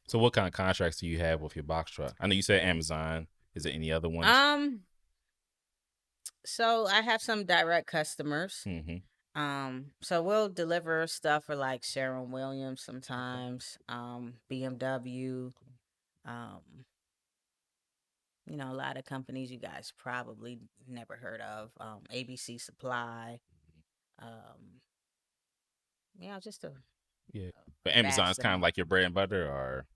So what kind of contracts do you have with your box truck? I know you said Amazon. Is there any other ones? Um, so I have some direct customers. Mm-hmm. So we'll deliver stuff for like Sharon Williams sometimes, BMW, um, a lot of companies you guys probably never heard of, ABC Supply, um, just a Yeah. But Amazon's vast kind of amount. like your bread and butter, or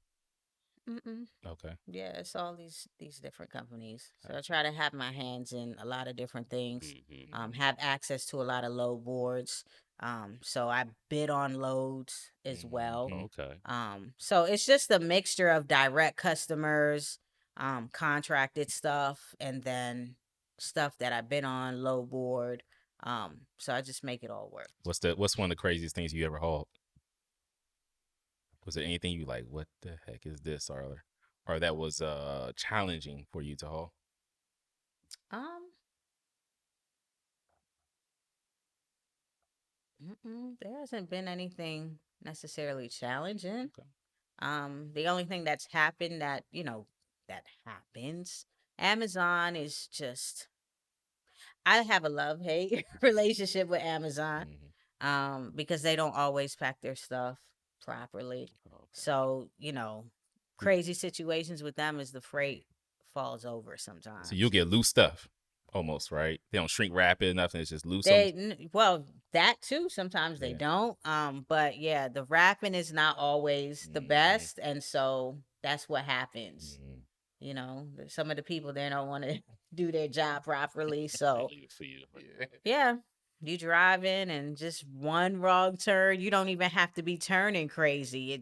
Mm-mm. okay. Yeah, it's all these different companies. So I Gotcha. try to have my hands in a lot of different things. Mm-hmm. Have access to a lot of load boards. So I bid on loads as well. Mm-hmm. Okay. So it's just a mixture of direct customers, contracted stuff, and then stuff that I've been on load board. So I just make it all work. What's one of the craziest things you ever hauled? Was there anything you like? What the heck is this, or that was challenging for you to haul? Um, there hasn't been anything necessarily challenging. Okay. The only thing that's happened that, that happens, Amazon is just, I have a love hate relationship with Amazon, Mm-hmm. because they don't always pack their stuff properly. Okay. So, crazy situations with them is the freight falls over So you'll sometimes. get loose stuff, almost, right? They don't shrink wrap it, nothing. It's just loose on. Well, that too, sometimes they Yeah. don't. But yeah, the wrapping is not always the Mm-hmm. best. And so that's what happens. Mm-hmm. Some of the people they don't want to do their job properly. They So leave it for you. Yeah. yeah, you drive in and just one wrong turn, you don't even have to be turning crazy.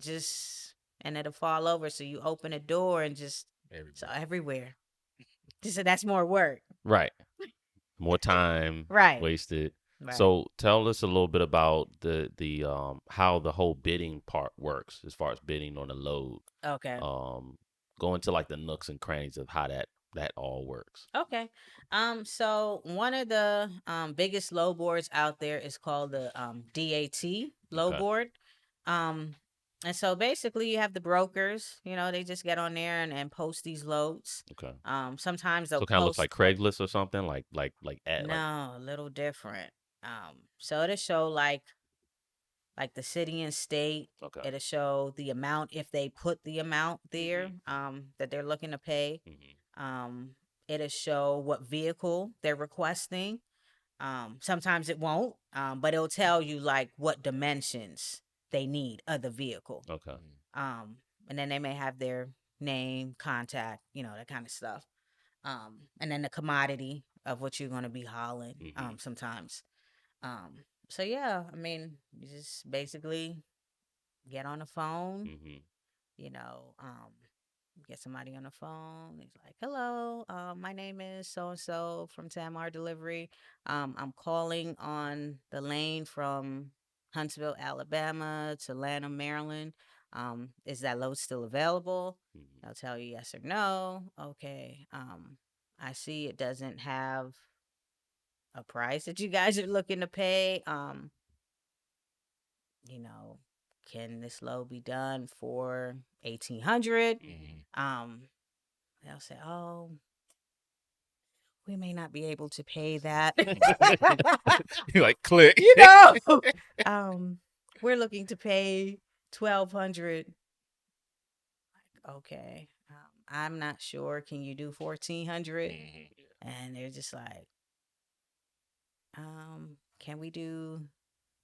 And it'll fall over. So you open a door and just, so Everywhere. everywhere. So that's more work. Right. More time Right. wasted. Right. So tell us a little bit about the how the whole bidding part works as far as bidding on a load. Okay. Go into like the nooks and crannies of how that all works. Okay. So one of the biggest low boards out there is called the DAT low Okay. board. Um and so basically you have the brokers, they just get on there and post these loads. Okay. Sometimes they'll So it kind of looks like post Craigslist or something like ad like no, a little different. So it'll show like the city and state. okay. It'll show the amount if they put the amount there Mhm. that they're looking to pay. Mhm. Um, it'll show what vehicle they're requesting. Sometimes it won't, but it'll tell you like what dimensions they need of the vehicle. Okay. Um, and then they may have their name, contact, that kind of stuff. And then the commodity of what you're going to be hauling. Mhm. Sometimes. So yeah, I mean, you just basically get on the phone, Mhm. you know, um, get somebody on the phone. He's like, "Hello, my name is so and so from Tanmar Delivery. I'm calling on the lane from Huntsville, Alabama to Lanham, Maryland. Is that load still available?" Mhm. They'll tell you yes or no. Okay. I see it doesn't have a price that you guys are looking to pay. You know, can this load be done for 1800? Mhm. Um, they'll say, "Oh, we may not be able to pay that." You like click. you know, um, we're looking to pay 1200. Okay, I'm not sure. Can you do 1400? Mhm. And they're just like, can we do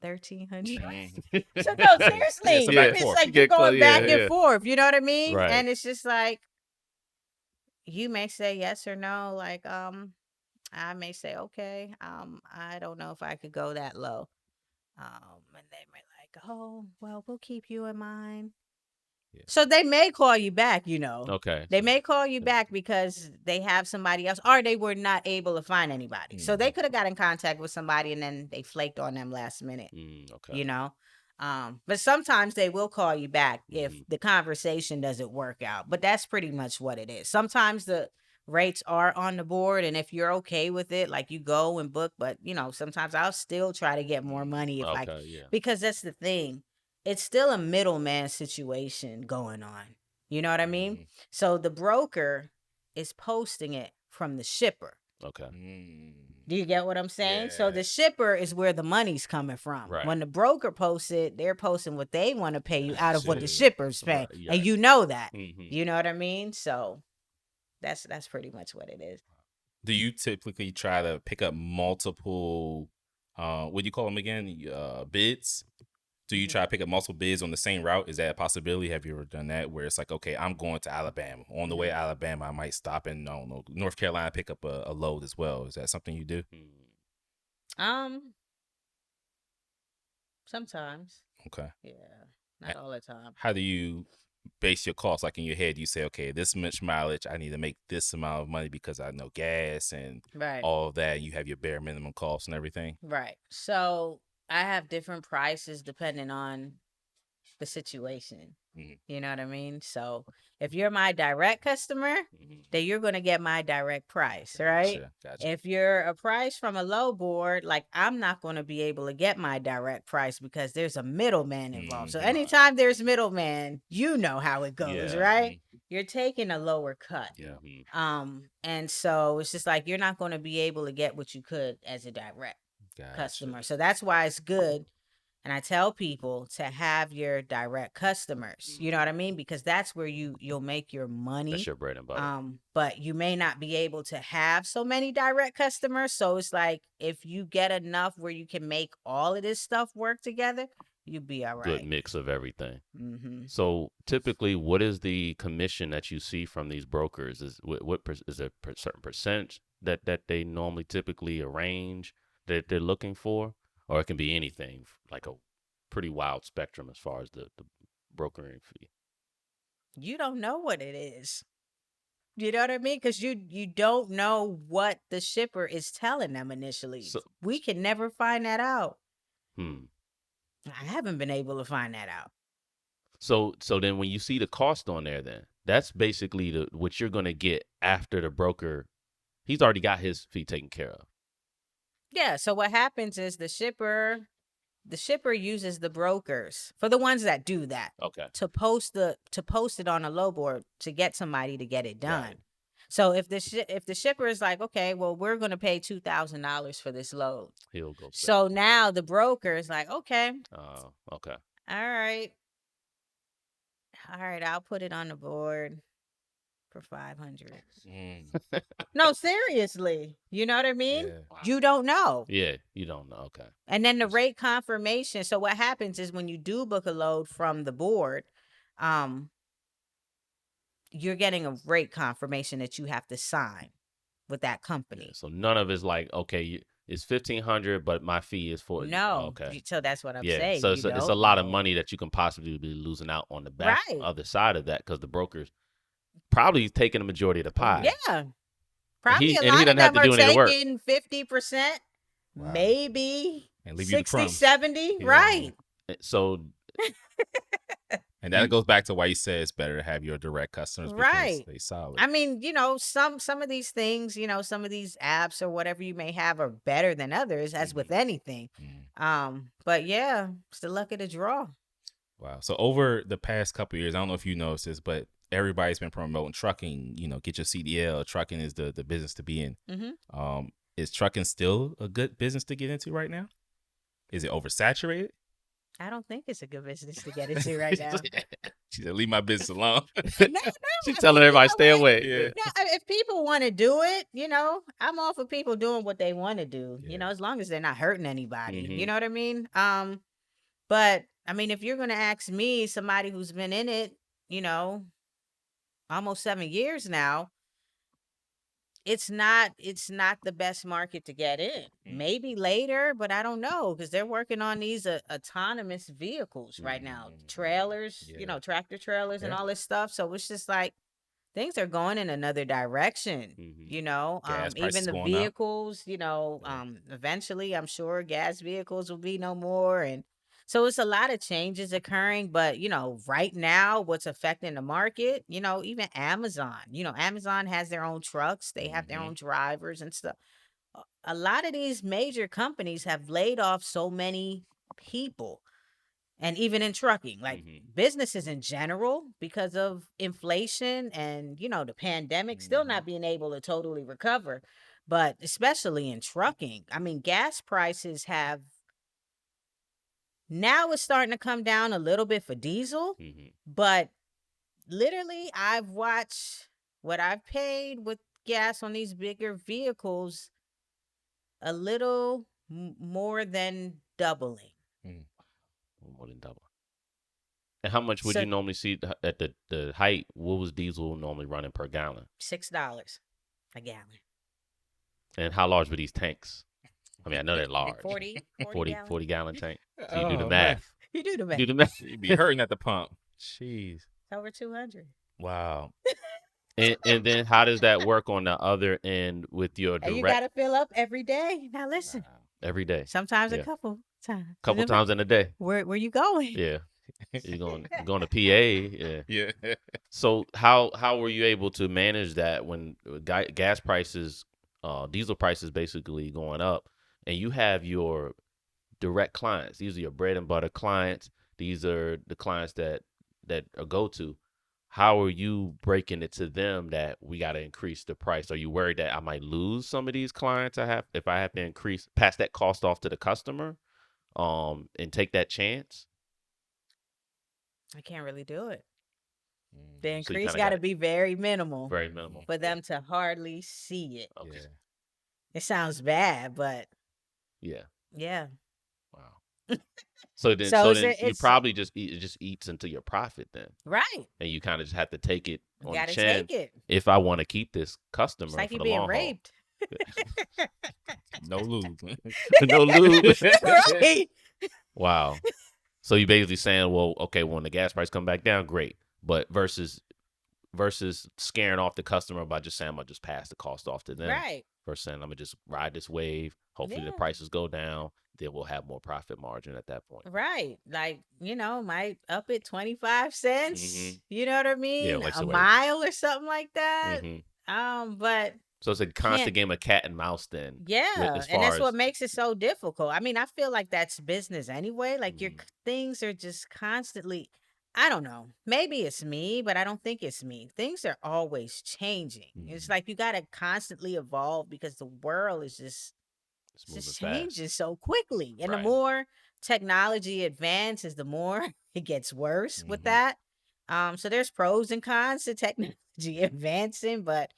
1300? Mhm. So no, Yeah, seriously, so back Yeah. and it's forth. like You you're get close. going Yeah. back and Yeah. forth. You know what I mean? Right. And it's just like you may say yes or no. Like, I may say okay. I don't know if I could go that low. And they may like, oh, well, we'll keep you in mind. Yeah. So they may call you back. You know, Okay. they So may call you back because they have somebody else, or they were not able to find anybody. So they Mhm. could have got in contact with somebody, and then they flaked on them last minute. okay. You know. But sometimes they will call you back if Mhm. the conversation doesn't work out. But that's pretty much what it is. Sometimes the rates are on the board, and if you're okay with it, like you go and book. But sometimes I'll still try to get more money if I, Okay. Yeah. because that's the thing. It's still a middleman situation going on. You know what I mean? Mhm. So the broker is posting it from the shipper. Okay. Mm. Do you get what I'm saying? So Yeah. the shipper is where the money's coming from. Right. When the broker posts it, they're posting what they want to pay you out of what the Gotcha. shipper's paying. Right. Yeah. And you know that. Mm-hmm. You know what I mean? So that's pretty much what it is. Do you typically try to pick up multiple, what do you call them again? Bids? Do you Mhm. try to pick up multiple bids on the same route? Is that a possibility? Have you ever done that where it's like, okay, I'm going to Alabama. On the way to Mhm. Alabama, I might stop in, I don't know, North Carolina, pick up a load as well. Is that something you do? Um, sometimes. Okay. Yeah. A- Not all the time. How do you base your costs? Like in your head, you say, okay, this much mileage, I need to make this amount of money because I know gas and Right. all of that. You have your bare minimum costs and everything. Right. So I have different prices depending on the situation. Mhm. You know what I mean? So if you're my direct customer, then you're going to get my direct price, right? Gotcha. If you're a price from a low board, like I'm not going to be able to get my direct price because there's a middleman involved. So Mhm. anytime there's middleman, you know how it goes, Yeah. right? You're taking a lower cut. Yeah. And so it's just like you're not going to be able to get what you could as a direct Gotcha. customer. So that's why it's good. And I tell people to have your direct customers. You know what I mean? Because that's where you'll make your money. That's your bread and butter. But you may not be able to have so many direct customers. So it's like if you get enough where you can make all of this stuff work together, you'll be all Good right. mix of everything. Mm-hmm. So typically, what is the commission that you see from these brokers? Is is there a certain percentage that they normally typically arrange that they're looking for, or it can be anything, like a pretty wild spectrum as far as the brokering fee. You don't know what it is. You know what I mean? Because you don't know what the shipper is telling them initially. So, We can never find that out. hmm. I haven't been able to find that out. So then when you see the cost on there, then that's basically what you're gonna get after the broker. He's already got his fee taken care of. Yeah. So what happens is the shipper uses the brokers for the ones that do that Okay. to post it on a low board to get somebody to get it done. Right. So if the shipper is like, okay, well, we're gonna pay $2,000 for this load. He'll go. So now the broker is like, okay, Okay. all right, I'll put it on the board for 500. Mm. No, seriously. You know what I mean? Yeah. Wow. You don't know. Yeah, you don't know. Okay. And then the rate confirmation. So what happens is when you do book a load from the board, you're getting a rate confirmation that you have to sign with that company. Yeah, so none of it's like, okay, it's 1,500, but my fee is for No. Okay. So that's what I'm Yeah. saying. So You it's a don't lot of know. money that you can possibly be losing out on the back Right. other side of that because the broker's probably taking the majority of the pie. Yeah. Probably a he lot of doesn't have them to are do any work. taking 50%, Wow. maybe And leave you the 60, crumbs. 70. Yeah. Right. So And that goes back to why you say it's better to have your direct customers because Right. they solid. I mean, some of these things, some of these apps or whatever you may have are better than others, as with anything. But yeah, it's the luck of the draw. Wow. So over the past couple of years, I don't know if you noticed this, but everybody's been promoting trucking. Get your CDL. Trucking is the business to be in. Mm-hmm. Is trucking still a good business to get into right now? Is it oversaturated? I don't think it's a good business to get into right now. She said, "Leave my business alone." No, she's telling everybody stay away. Yeah. No, if people want to do it, I'm all for people doing what they want to do. Yeah. As long as they're not hurting anybody. Mhm. You know what I mean? But I mean, if you're gonna ask me, somebody who's been in it, almost 7 years now, it's not the best market to get in. Maybe later, but I don't know because they're working on these autonomous vehicles right now, trailers, Yeah. tractor trailers and Yeah. all this stuff. So it's just like things are going in another direction. Gas Even prices the going up. vehicles, eventually I'm sure gas vehicles will be no more, and so it's a lot of changes occurring. But right now, what's affecting the market, even Amazon, Amazon has their own trucks, they have their own drivers and stuff. A lot of these major companies have laid off so many people. And even in trucking, like Mm-hmm. businesses in general, because of inflation and, the pandemic, still not being able to totally recover. But especially in trucking, I mean, gas prices have now it's starting to come down a little bit for diesel, Mm-hmm. but literally, I've watched what I've paid with gas on these bigger vehicles a little more than doubling. Mm. More than double. And how much would you So normally see at the height? What was diesel normally running per gallon? $6 a gallon. And how large were these tanks? I mean, I know they're Like large. 40 40, gallon. 40 gallon tank. So you do the Oh man, math. You do the math. Do the math. you'd be hurting at the pump. Jeez. It's over 200. Wow. And then how does that work on the other end with your And you direct got to fill up every day. Now listen, Wow. every day? sometimes a Yeah. couple times. Couple times in a day. Where you going? Yeah. You're going to PA. Yeah. Yeah. So how were you able to manage that when gas prices, diesel prices basically going up, and you have your direct clients? These are your bread and butter clients. These are the clients that are go to. How are you breaking it to them that we got to increase the price? Are you worried that I might lose some of these clients I have if I have to pass that cost off to the customer, and take that chance? I can't really do it. The Mm. So you increase kind of got got to it be very minimal very minimal. for Yeah. them to hardly see it. Okay. Yeah. It sounds bad, but Yeah. yeah. Wow. So then, So you it's probably it just eats into your profit then, right. and you kind of just have to take it You on the got to chin take it. if I want to keep this It's customer like for you the being long haul. raped. No lube. No lube. Right. Wow. So you basically saying, well, okay, when the gas price come back down, great, but versus scaring off the customer by just saying I'm gonna just pass the cost off to them, Right. versus saying I'm gonna just ride this wave. Hopefully the Yeah. prices go down, then we'll have more profit margin at that point. Right. Like, might up it 25 cents. Mm-hmm. You know what I Yeah, mean? like A so. mile or something like that. Mm-hmm. But So it's a can't constant game of cat and mouse then, yeah, as and far that's what as. makes it so difficult. I mean, I feel like that's business anyway. Like your Mhm. things are just constantly, I don't know. Maybe it's me, but I don't think it's me. Things are always changing. It's Mhm. like you got to constantly evolve because the world is just It's it's moving just fast. changing so quickly. And the Right. more technology advances, the more it gets worse with Mhm. that. So there's pros and cons to technology advancing, but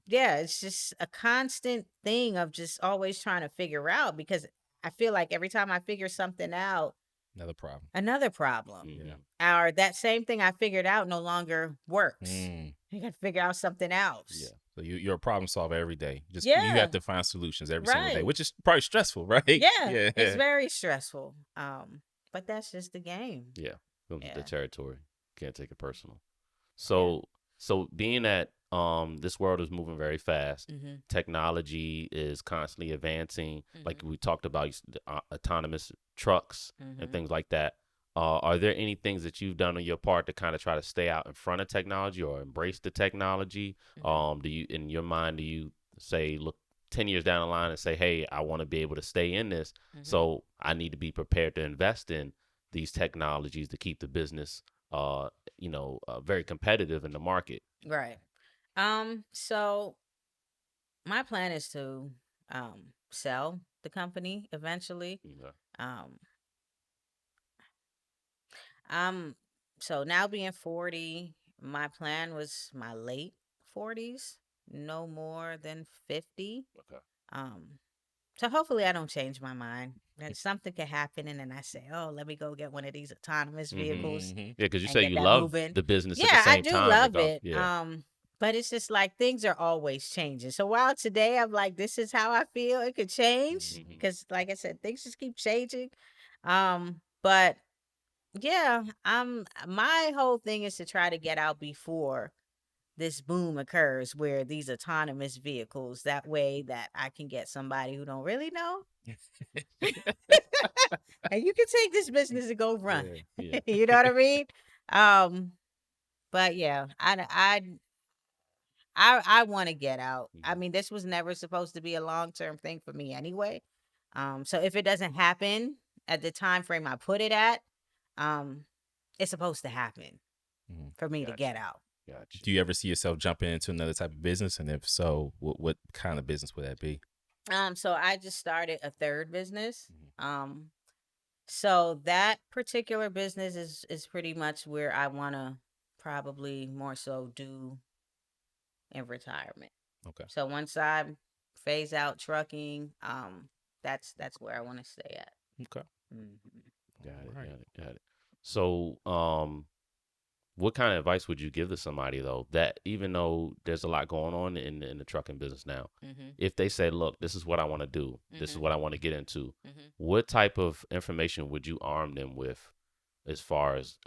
yeah, it's just a constant thing of just always trying to figure out because I feel like every time I figure something out, Another problem. another problem. Yeah. Mhm. Or that same thing I figured out no longer works. Mm. You got to figure out something else. Yeah. So you're a problem solver every day. You Yeah, have to find solutions every single day, right. which is probably stressful, right? Yeah, it's Yeah. very stressful. But that's just the game. Yeah. Comes with the Yeah. territory. Can't take it personal. Yeah. So being that this world is moving very fast, Mhm. technology is constantly advancing. Like Mhm. we talked about, autonomous trucks and Mhm. things like that. Are there any things that you've done on your part to kind of try to stay out in front of technology or embrace the technology? Mhm. Do you, in your mind, do you say, look 10 years down the line and say, hey, I want to be able to stay in this, Mhm. so I need to be prepared to invest in these technologies to keep the business, very competitive in the market? Right. So my plan is to sell the company eventually. Okay. Um I'm so now being 40, my plan was my late 40s, no more than 50. Okay. Um So hopefully I don't change my mind. That something could happen and then I say, "Oh, let me go get one of these autonomous Mm-hmm. vehicles Mhm. Yeah, because you and say get you that love moving." the business at the Yeah, I same do time, love regardless. it. Yeah. But it's just like things are always changing. So while today I'm like, this is how I feel, it could change Mm-hmm. because, like I said, things just keep changing. But yeah, my whole thing is to try to get out before this boom occurs where these autonomous vehicles that way that I can get somebody who don't really know and you can take this business and go run. Yeah. Yeah. You know what I mean? Um, but yeah, I want to get out. I Mm-hmm. mean, this was never supposed to be a long-term thing for me anyway. So if it doesn't happen at the time frame I put it at, it's supposed to happen Mhm. for me to get Gotcha. out. Gotcha. Do you ever see yourself jumping into another type of business? And if so, what kind of business would that be? So I just started a third business. Mhm. So that particular business is pretty much where I want to probably more so do in retirement. Okay. So once I phase out trucking, that's where I want to stay at. Okay. Mhm. Got All it. right. Got it. Got it. So, what kind of advice would you give to somebody though that even though there's a lot going on in the trucking business now, Mhm. if they say, "Look, this is what I want to do. This is Mhm. what I want to get into," Mhm. what type of information would you arm them with, as far as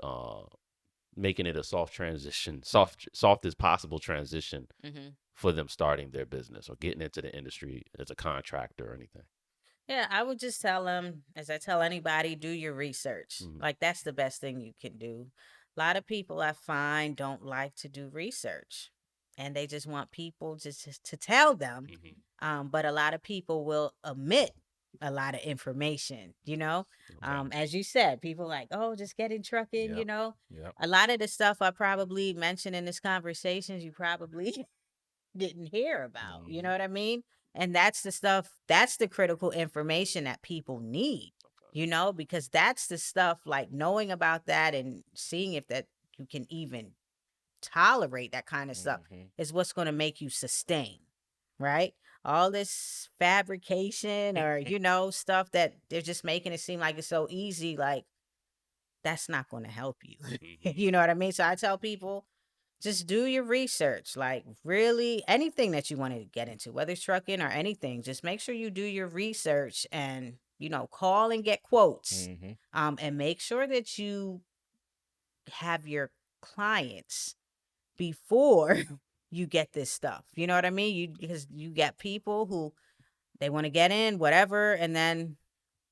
making it a soft transition, soft as possible transition Mhm. for them starting their business or getting into the industry as a contractor or anything? Yeah, I would just tell them, as I tell anybody, do your research. Mm-hmm. Like that's the best thing you can do. A lot of people I find don't like to do research, and they just want people just to tell them. Mm-hmm. But a lot of people will omit a lot of information. Okay. As you said, people like, oh, just get in trucking. Yep. Yep. A lot of the stuff I probably mentioned in this conversation, you probably didn't hear about. You know Mhm. what I mean? And that's the stuff, that's the critical information that people need, because that's the stuff like knowing about that and seeing if that you can even tolerate that kind of stuff Mhm. is what's going to make you sustain, right? All this fabrication or, stuff that they're just making it seem like it's so easy, like that's not going to help you. Mm-hmm. You know what I mean? So I tell people, just do your research. Like, really, anything that you want to get into, whether it's trucking or anything, just make sure you do your research and, call and get quotes. Mhm. And make sure that you have your clients before you get this stuff. You know what I mean? Because you get people who they want to get in, whatever, and then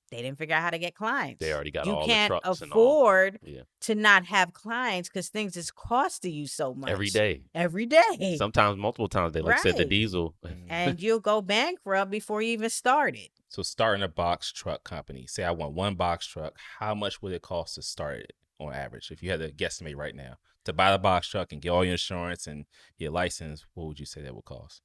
they didn't figure out how to get They clients. already got You all the can't trucks and all. afford Yeah. to not have clients because things is costing you so Every much day. every day. Sometimes multiple times. They like said the Right. diesel. Mhm. And you'll go bankrupt before you even started. So starting a box truck company, say I want one box truck, how much would it cost to start it on average? If you had to guesstimate right now to buy the box truck and get all your insurance and your license, what would you say that would cost?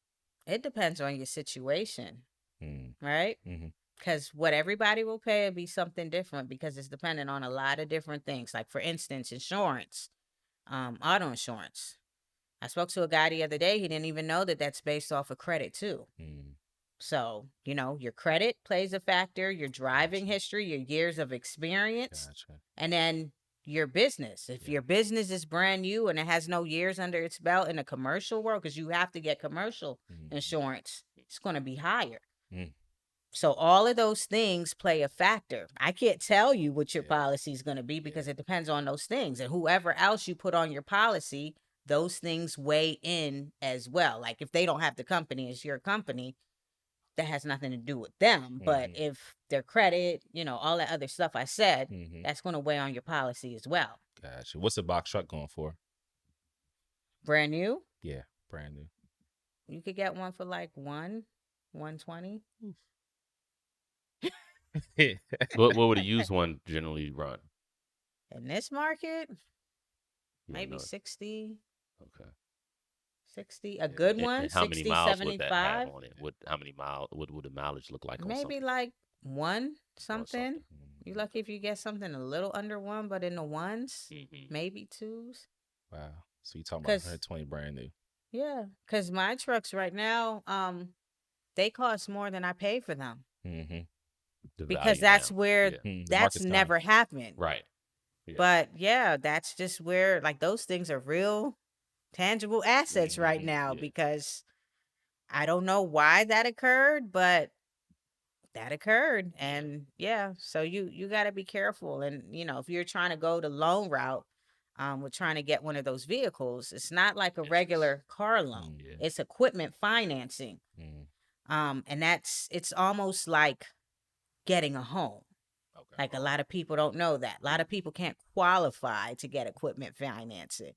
It depends on your situation, Mm. right? Mhm. Because what everybody will pay will be something different because it's dependent on a lot of different things. Like, for instance, insurance, auto insurance. I spoke to a guy the other day. He didn't even know that that's based off of credit, too. Mm. So, your credit plays a factor, your driving Gotcha. history, your years of experience, Gotcha. and then your business. If Yeah. your business is brand new and it has no years under its belt in a commercial world, because you have to get commercial Mhm. insurance, it's going to be higher. Mm. So all of those things play a factor. I can't tell you what your Yeah. policy is going to be because Yeah. it depends on those things. And whoever else you put on your policy, those things weigh in as well. Like, if they don't have the company as your company, that has nothing to do with them. But Mhm. if their credit, all that other stuff I said, Mhm. that's going to weigh on your policy as well. Gotcha. What's a box truck going for? Brand new, Yeah, brand new. you could get one for like 120. What would a used one generally run? In this market, You don't maybe know. 60, Okay. 60. A good one, And how many 60, miles would that have 75. on it? How many miles would the mileage look like on Maybe something? like one On something. something. You lucky if you get something a little under one, but in the ones, Mm-hmm. maybe twos. Wow. So you talking about Cause 120 brand new? yeah, cause my trucks right now, they cost more than I pay for them Mm-hmm. The because value that's now. where Yeah. The that's market's down. never happened. Right. Yeah. But yeah, that's just where like those things are real tangible assets right Mhm. now Yeah. because I don't know why that occurred, but that occurred. And yeah, so you got to be careful. And if you're trying to go the loan route, with trying to get one of those vehicles, it's not like a Interest. regular car loan. Mm. Yeah. It's equipment financing. Mm. And it's almost like getting a home. Okay. Like, a lot of people don't know that. A lot of people can't qualify to get equipment financing.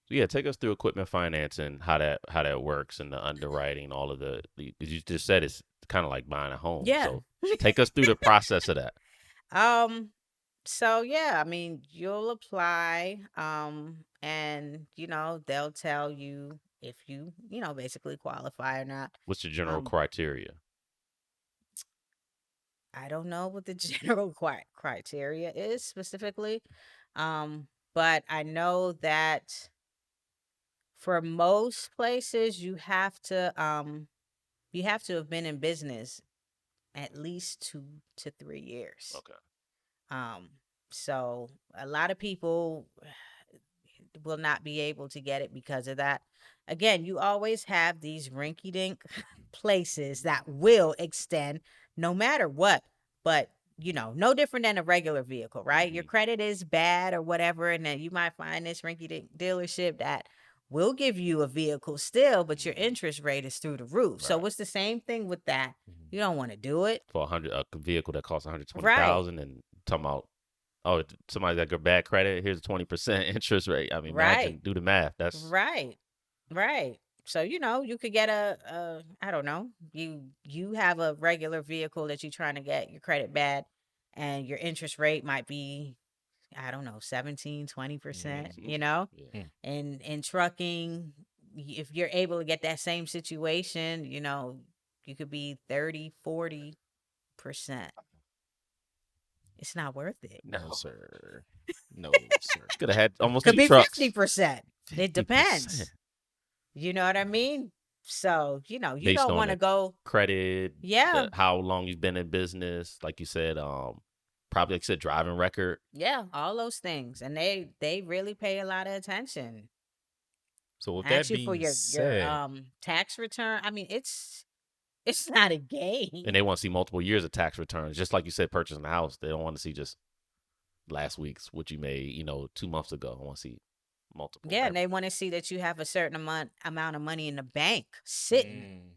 So yeah, take us through equipment finance and how that works and the underwriting, all of the 'cause you just said it's kind of like buying a home. Yeah. So take us through the process of that. Um So yeah, I mean, you'll apply, and they'll tell you if you basically qualify or not. What's the general Um, criteria? I don't know what the general criteria is specifically, but I know that for most places you have to have been in business at least 2 to 3 years. Okay. Um, so a lot of people will not be able to get it because of that. Again, you always have these rinky dink places that will extend no matter what. But, no different than a regular vehicle, right? Your Hmm. credit is bad or whatever. And then you might find this rinky dink dealership that will give you a vehicle still, but your Hmm. interest rate is through the roof. So Right. it's the same thing with that. Mhm. You don't want to do it. For a vehicle that costs 120 Right. thousand, and talking about, oh, somebody got good bad credit. Here's a 20% interest rate. I mean, Right. imagine, do the math. That's Right. Right. So, you could get I don't know, you have a regular vehicle that you're trying to get your credit bad and your interest rate might be, I don't know, 17, 20%, Mhm. yeah. Mm. in trucking, if you're able to get that same situation, you could be 30, 40%. It's not worth it. No, No, sir. No, sir. could have had almost Could two be trucks. 50%. It 50% depends. You know what I mean? So, you based don't on want to the go, credit, yeah. the how long you've been in business, like you said, probably like you said, driving record. Yeah, all those things. And they really pay a lot of attention. So with Ask that you for being your said, tax return. I mean, it's not a And game. they want to see multiple years of tax returns, just like you said, purchasing a house. They don't want to see just last week's what you made, 2 months ago. I want to see multiple. Yeah, and they want to see that you have a certain amount of money in the bank sitting. mm,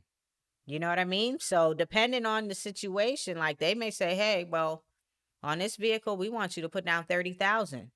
You know what I mean? So depending on the situation, like they may say, "Hey, well, on this vehicle, we want you to put down 30,000."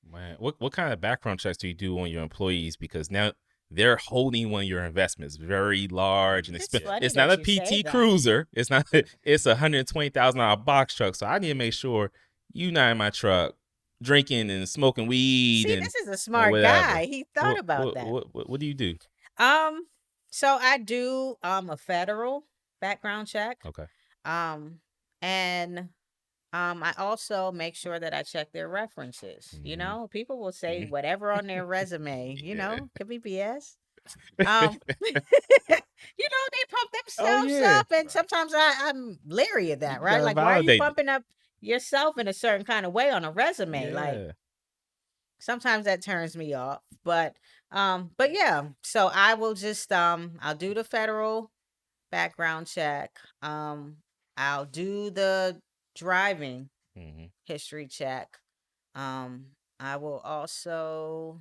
man, what kind of background checks do you do on your employees? Because now they're holding one of your investments, very large and It's expensive. Yeah. funny It's not that a you say PT that. Cruiser. It's not. It's $120,000 box truck. So I need to make sure you not in my truck drinking and smoking weed See, and this is a and smart whatever. guy. He thought What about what that. what what, what do you do? Um, so I do a federal background check. Okay. Um, and I also make sure that I check their references. Hmm. People will say Hmm. whatever on their resume, Yeah. could be BS. Um, they pump Oh themselves yeah. up, and Right. sometimes I'm leery of You that, right? gotta Like, why are you validate it. pumping up yourself in a certain kind of way on a resume? Like, Yeah. sometimes that turns me off, but yeah. So I will just I'll do the federal background check. I'll do the driving Hmm. history check. Um, I will also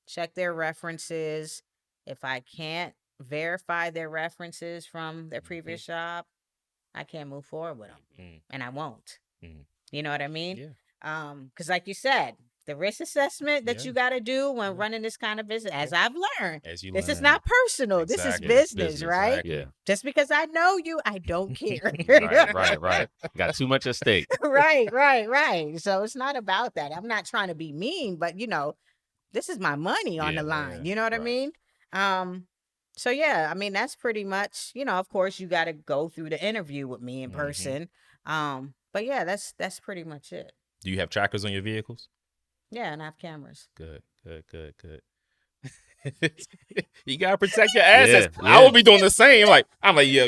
check their references. If I can't verify their references from their Hmm. previous job, I can't move forward with them, Hmm. and I won't. Hmm. You know what I mean? Yeah. Because like you said, the risk assessment that Yeah. you got to do when Yeah. running this kind of business, Yeah. as I've learned, As you this is learn. not personal. This is Exactly. Yeah. business, Business. right? Yeah. Exactly. Just because I know you, I don't care. Right. Right. Right. Got too much at stake. Right, right, right. So it's not about that. I'm not trying to be mean, but this is my money on the Yeah. line. Yeah. You know what I Right. mean? Um, so yeah, I mean that's pretty much, of course you gotta go through the interview with me in Hmm. person. But yeah, that's pretty much it. Do you have trackers on your vehicles? Yeah, and I have cameras. Good. Good. Good. Good. You gotta protect your assets. Yeah. I would Yeah. be doing the same. I'm like, yo,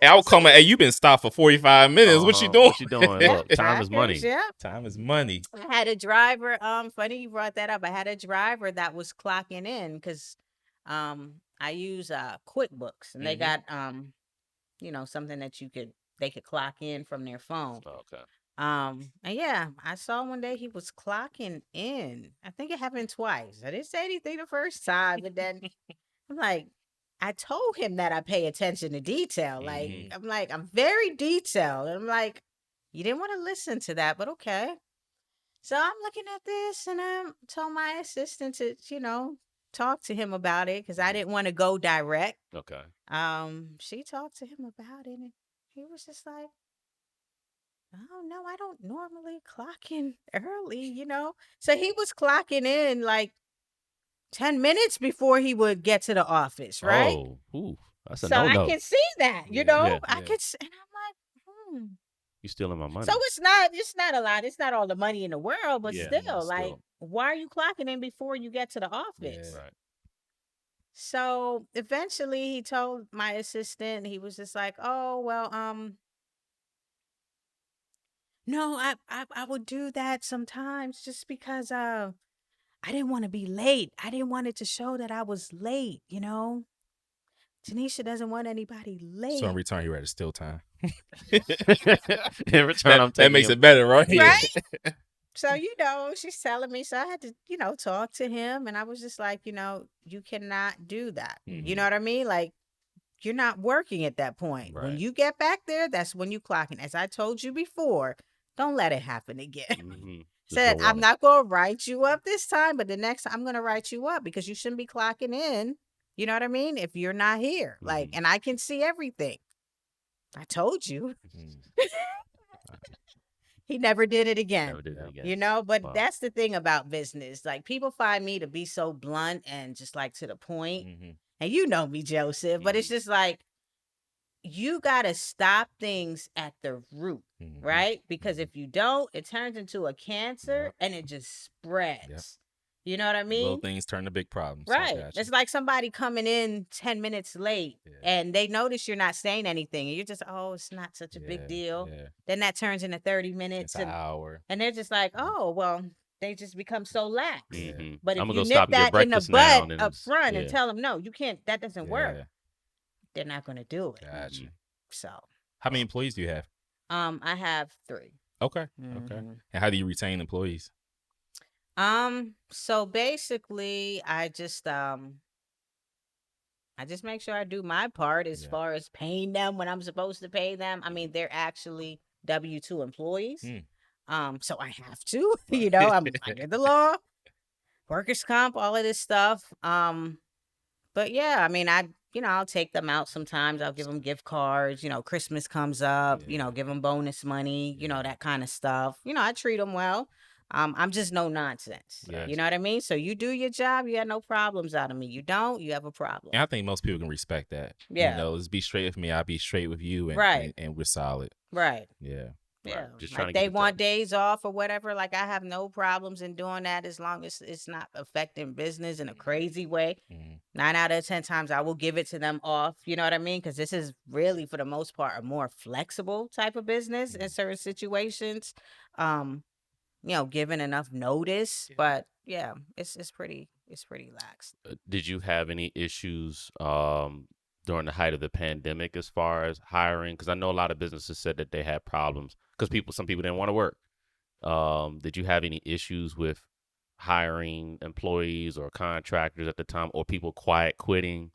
I'll come. Hey, you been stopped for 45 minutes. What you doing? What you doing? Yeah, Look, time is trackers. money. Yeah. Time is money. I had a driver. Funny you brought that up. I had a driver that was clocking in because I use QuickBooks and they Hmm. got something that they could clock in from their phone. Okay. And yeah, I saw one day he was clocking in. I think it happened twice. I didn't say anything the first time, but then I'm like, I told him that I pay attention to detail. Like, Hmm. I'm like, I'm very detailed. And I'm like, you didn't want to listen to that, but okay. So I'm looking at this and I told my assistant to, talk to him about it because I didn't want to go direct. Okay. She talked to him about it and he was just like, oh no, I don't normally clock in early. So he was clocking in like 10 minutes before he would get to the office, right? Oh, ooh, that's a So I no-no. can see that, Yeah, Yeah, I yeah, could, and I'm like, hmm. you stealing my So money. it's not a lot. It's not all the money in the world, but yeah. Mhm. still, like, Still, why are you clocking in before you get to the yeah. office? Right. So eventually he told my assistant, he was just like, oh, well, no, I would do that sometimes just because I didn't want to be late. I didn't want it to show that I was late. Tanisha doesn't want anybody So in late. return, you had to steal time. In return, that I'm that taking makes your it better, right? yeah. Right? So, she's telling me. So I had to, talk to him. And I was just like, you cannot do that. You Mhm. know what I mean? Like, you're not working at that point. When Right. you get back there, that's when you clocking. As I told you before, don't let it happen again. Mm-hmm. Just Said, don't I'm want to. not going to write you up this time, but the next time I'm going to write you up because you shouldn't be clocking in. You know what I mean? If you're not here, like, Mm-hmm. and I can see everything. I told you. Mhm. He never did it again. Never did it Yep. again. But Wow. that's the thing about business. Like, people find me to be so blunt and just like to the point. Mhm. And you know me, Joseph, but it's Mhm. just like, you got to stop things at the root, Mhm. right? Because Mhm. if you don't, it turns into a cancer Yep. and it just Yep. spreads. You know what I Little mean? things turn to big problems. I Right. got you. It's like somebody coming in 10 minutes late Yeah. and they notice you're not saying anything and you're just, oh, it's not such a big Yeah. deal. Yeah. Then that turns into 30 It's minutes an hour. and they're just like, Mhm. oh, well, they just become so lax. Yeah. Mm-hmm. But I'm if gonna you go nip stop and get that in the breakfast now, bud and then up front and yeah. tell them, no, you can't, that doesn't work, Yeah. they're not going to do it. Mm-hmm. Gotcha. So, How many employees do you have? I have 3. Okay. Okay. Mhm. And how do you retain employees? So basically, I just make sure I do my part as Yeah. far as paying them when I'm supposed to pay them. I mean, they're actually W-2 employees. Mm. So I have to, Right. I'm under the law, workers' comp, all of this stuff. But yeah, I mean, I'll take them out sometimes. I'll give them gift cards. Christmas comes up. Yeah. Give them bonus money. Yeah. That kind of stuff. I treat them well. I'm just no nonsense. Yeah. You know what I mean? So you do your job, you have no problems out of me. You don't, you have a problem. And I think most people can respect that. Yeah. Just be straight with me. I'll be straight with you, and Right. and we're solid. Right. Yeah. Yeah. Right. Just trying Like to get they the want job. days off or whatever. Like I have no problems in doing that as long as it's not affecting business in a crazy way. Mhm. 9 out of 10 times I will give it to them off. You know what I mean? Because this is really, for the most part, a more flexible type of business in Mhm. certain situations. Given enough notice. Yeah. But yeah, it's pretty lax. Did you have any issues during the height of the pandemic as far as hiring? Because I know a lot of businesses said that they had problems because some people didn't want to work. Did you have any issues with hiring employees or contractors at the time, or people quiet quitting?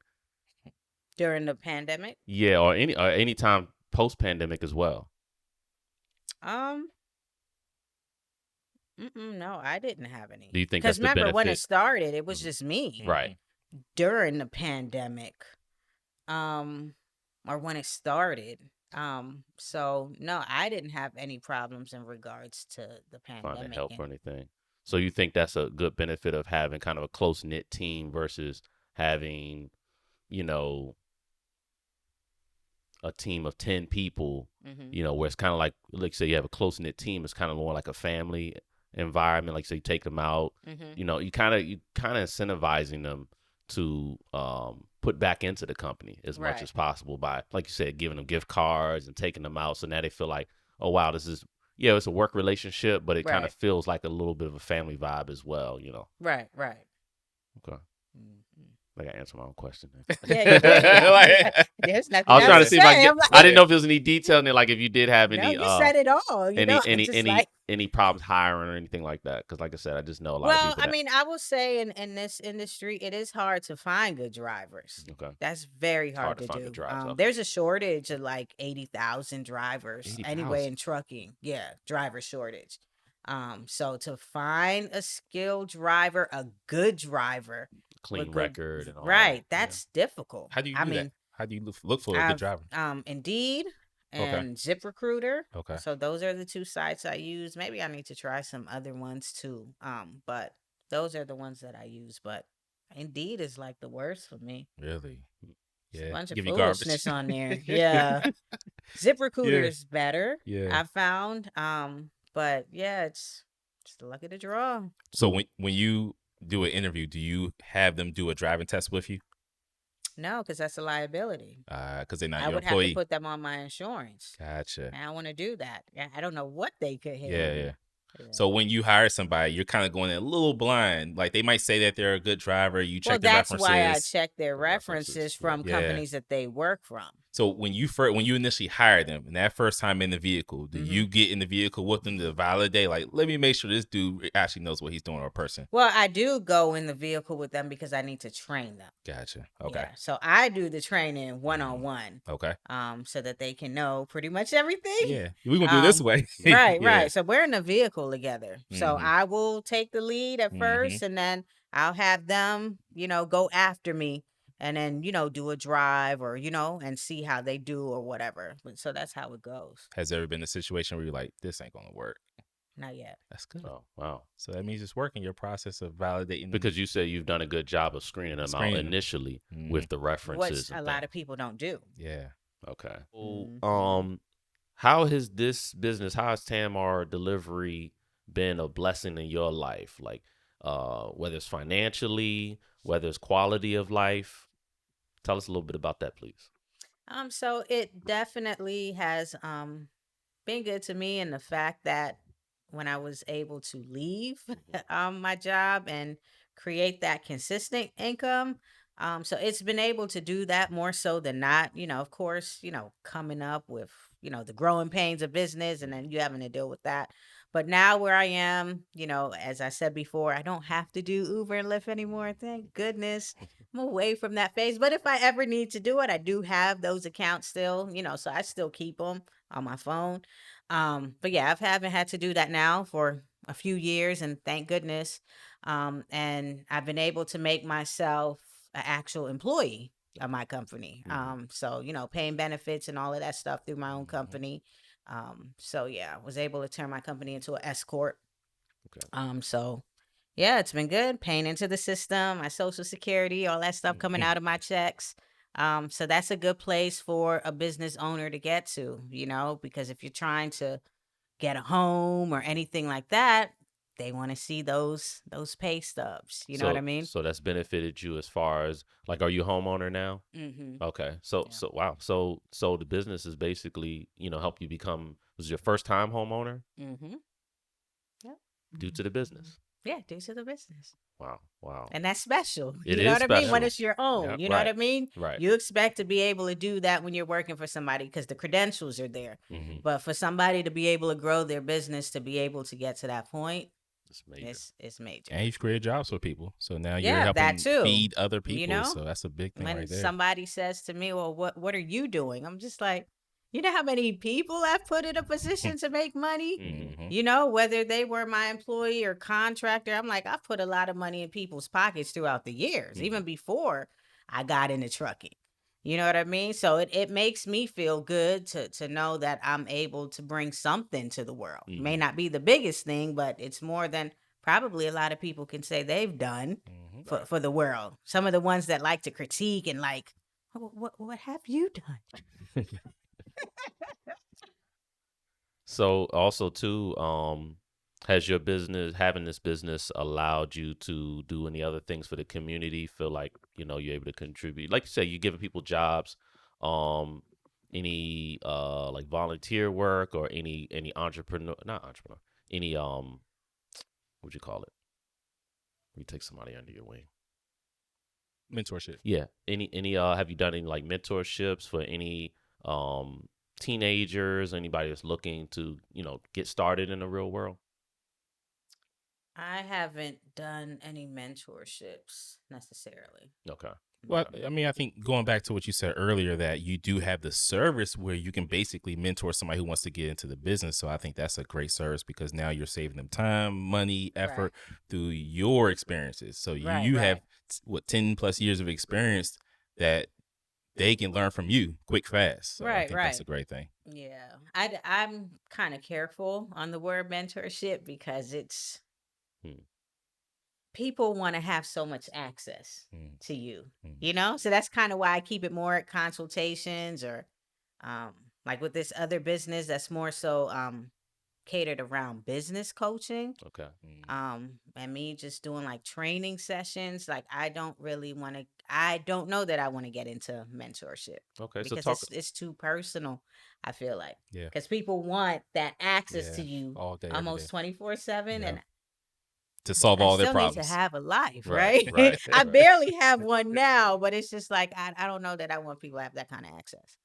During the pandemic. Yeah, or any time post pandemic as well. Um, no, I didn't have any. Do you think Because that's the remember when it benefit? started, it was Mhm. just me Right. during the pandemic. Or when it started. So no, I didn't have any problems in regards to the Finding pandemic. help or And anything. So you think that's a good benefit of having kind of a close knit team versus having, you know, a team of 10 people, where it's kind of like say you have a close knit team, it's kind of more like a family environment. Like say you take them out, you kind of incentivizing them to put back into the company as much Right. as possible by, like you said, giving them gift cards and taking them out. So now they feel like, oh wow, this is it's a work relationship, but it kind of Right. feels like a little bit of a family vibe as well. Right. Okay, Mhm. I got to answer my own question. Yeah, you did. Like- There's nothing I was else trying to to see if I say. get. I'm like, I didn't know if there was any detail in it, like if you did have no, any you said it all. Just like. any problems hiring or anything like that. Because like I said, I just know a lot of Well, people I that. mean, I will say in this industry, it is hard to find good drivers. Okay. That's very hard to to find do. good drivers, okay. There's a shortage of like 80,000 drivers 80,000. anyway in trucking. Yeah, driver shortage. So to find a skilled driver, a good driver, Clean with record and all right, that. that's difficult. How do you I do that? mean, How do you look for a good I've driver? Indeed, Okay. and ZipRecruiter. Okay. So those are the two sites I use. Maybe I need to try some other ones too. But those are the ones that I use. But Indeed is like the worst for me. Really? It's a Yeah. bunch of Give you garbage. foolishness on there. Yeah. ZipRecruiter Yeah. is better, Yeah. I found. But yeah, it's the luck of the draw. So when you do an interview, do you have them do a driving test with you? No, because that's a liability. Because they're not I your would have to employee. put them on my insurance. Gotcha. And I don't want to do that. I don't know what they could hit Yeah, on yeah. me. Yeah. So when you hire somebody, you're kind of going in a little blind. Like they might say that they're a good driver. You Well, check their that's why I references. check their The references, references yeah. from Yeah. companies that they work from. So when you initially hire them, and that first time in the vehicle, do you get in the vehicle with them to validate? Like, let me make sure this dude actually knows what he's doing, or a person. Well, I do go in the vehicle with them because I need to train them. Gotcha. Okay. Yeah. So I do the training one-on-one. Okay. So that they can know pretty much everything. Yeah, we're gonna do it this way. Right, Yeah. right. So we're in the vehicle together. So Mhm. I will take the lead at first, and then I'll have them, go after me, and then do a drive or and see how they do or whatever. So that's how it goes. Has there ever been a situation where you're like, this ain't gonna work? Not yet. That's good. Oh, wow. So that means it's working. Your process of validating Because you say you've done a good job of screening them Screening out them. initially Mhm. with the references. Which a lot of people don't do. Yeah. Okay. Mhm. How has this business, how has Tanmar Delivery been a blessing in your life? Like, whether it's financially, whether it's quality of life. Tell us a little bit about that, please. So it definitely has been good to me in the fact that when I was able to leave my job and create that consistent income, so it's been able to do that more so than not. Of course, coming up with the growing pains of business, and then you having to deal with that. But now where I am, as I said before, I don't have to do Uber and Lyft anymore. Thank goodness. I'm away from that phase. But if I ever need to do it, I do have those accounts still, so I still keep them on my phone. But yeah, I haven't had to do that now for a few years, and thank goodness. And I've been able to make myself an actual employee of my company. So paying benefits and all of that stuff through my own company. So yeah, I was able to turn my company into an S corp. Okay. So yeah, it's been good. Paying into the system, my social security, all that stuff coming out of my checks. So that's a good place for a business owner to get to, because if you're trying to get a home or anything like that, they want to see those pay stubs. You know what I mean? So that's benefited you as far as, like, are you a homeowner now? Mm-hmm. Okay. So Yeah. so wow. So the business is basically, help you become, was it your first time homeowner Mm-hmm. Yep. due to the business? Yeah, due to the business. Wow. And that's special. It You know is what I mean? When special. it's your own. Yep, You know what I right, mean? right. You expect to be able to do that when you're working for somebody because the credentials are there. Mm-hmm. But for somebody to be able to grow their business, to be able to get to that point, It's major. it's major. And you've created jobs for people. So now you're Yeah, helping that too. feed other people. know? So that's a big thing When right there. somebody says to me, well, what are you doing? I'm just like, you know how many people I've put in a position to make money? Mhm. Whether they were my employee or contractor, I'm like, I've put a lot of money in people's pockets throughout the years, even before I got into trucking. You know what I mean? So it makes me feel good to know that I'm able to bring something to the world. It may not be the biggest thing, but it's more than probably a lot of people can say they've done for the world. Some of the ones that like to critique and like, what have you done? So also too, has your business, having this business, allowed you to do any other things for the community? Feel like, you're able to contribute, like you say, you're giving people jobs, any like volunteer work, or any not entrepreneur, any what'd you call it? You take somebody under your wing. Mentorship. Yeah. Any have you done any like mentorships for any teenagers, anybody that's looking to, get started in the real world? I haven't done any mentorships necessarily. Okay. Well, I mean, I think going back to what you said earlier, that you do have the service where you can basically mentor somebody who wants to get into the business. So I think that's a great service because now you're saving them time, money, effort through your experiences. So you have 10 plus years of experience that they can learn from you quick, fast. So I Right, think that's a right. great thing. Yeah. I'm kind of careful on the word mentorship because it's Hmm. people want to have so much access Mm, to you, mm, So that's kind of why I keep it more at consultations or um like with this other business that's more so catered around business coaching. Okay. mm. And me just doing like training sessions, like I don't know that I want to get into mentorship Okay. So because talk. it's too personal, I feel like. Yeah, Because people want that access to yeah. you All day, every day. almost 24/7, Yeah, and to solve I all their still need to problems. have a life, Right. right? Right. I Right. barely have one now, but it's just like I don't know that I want people to have that kind of access.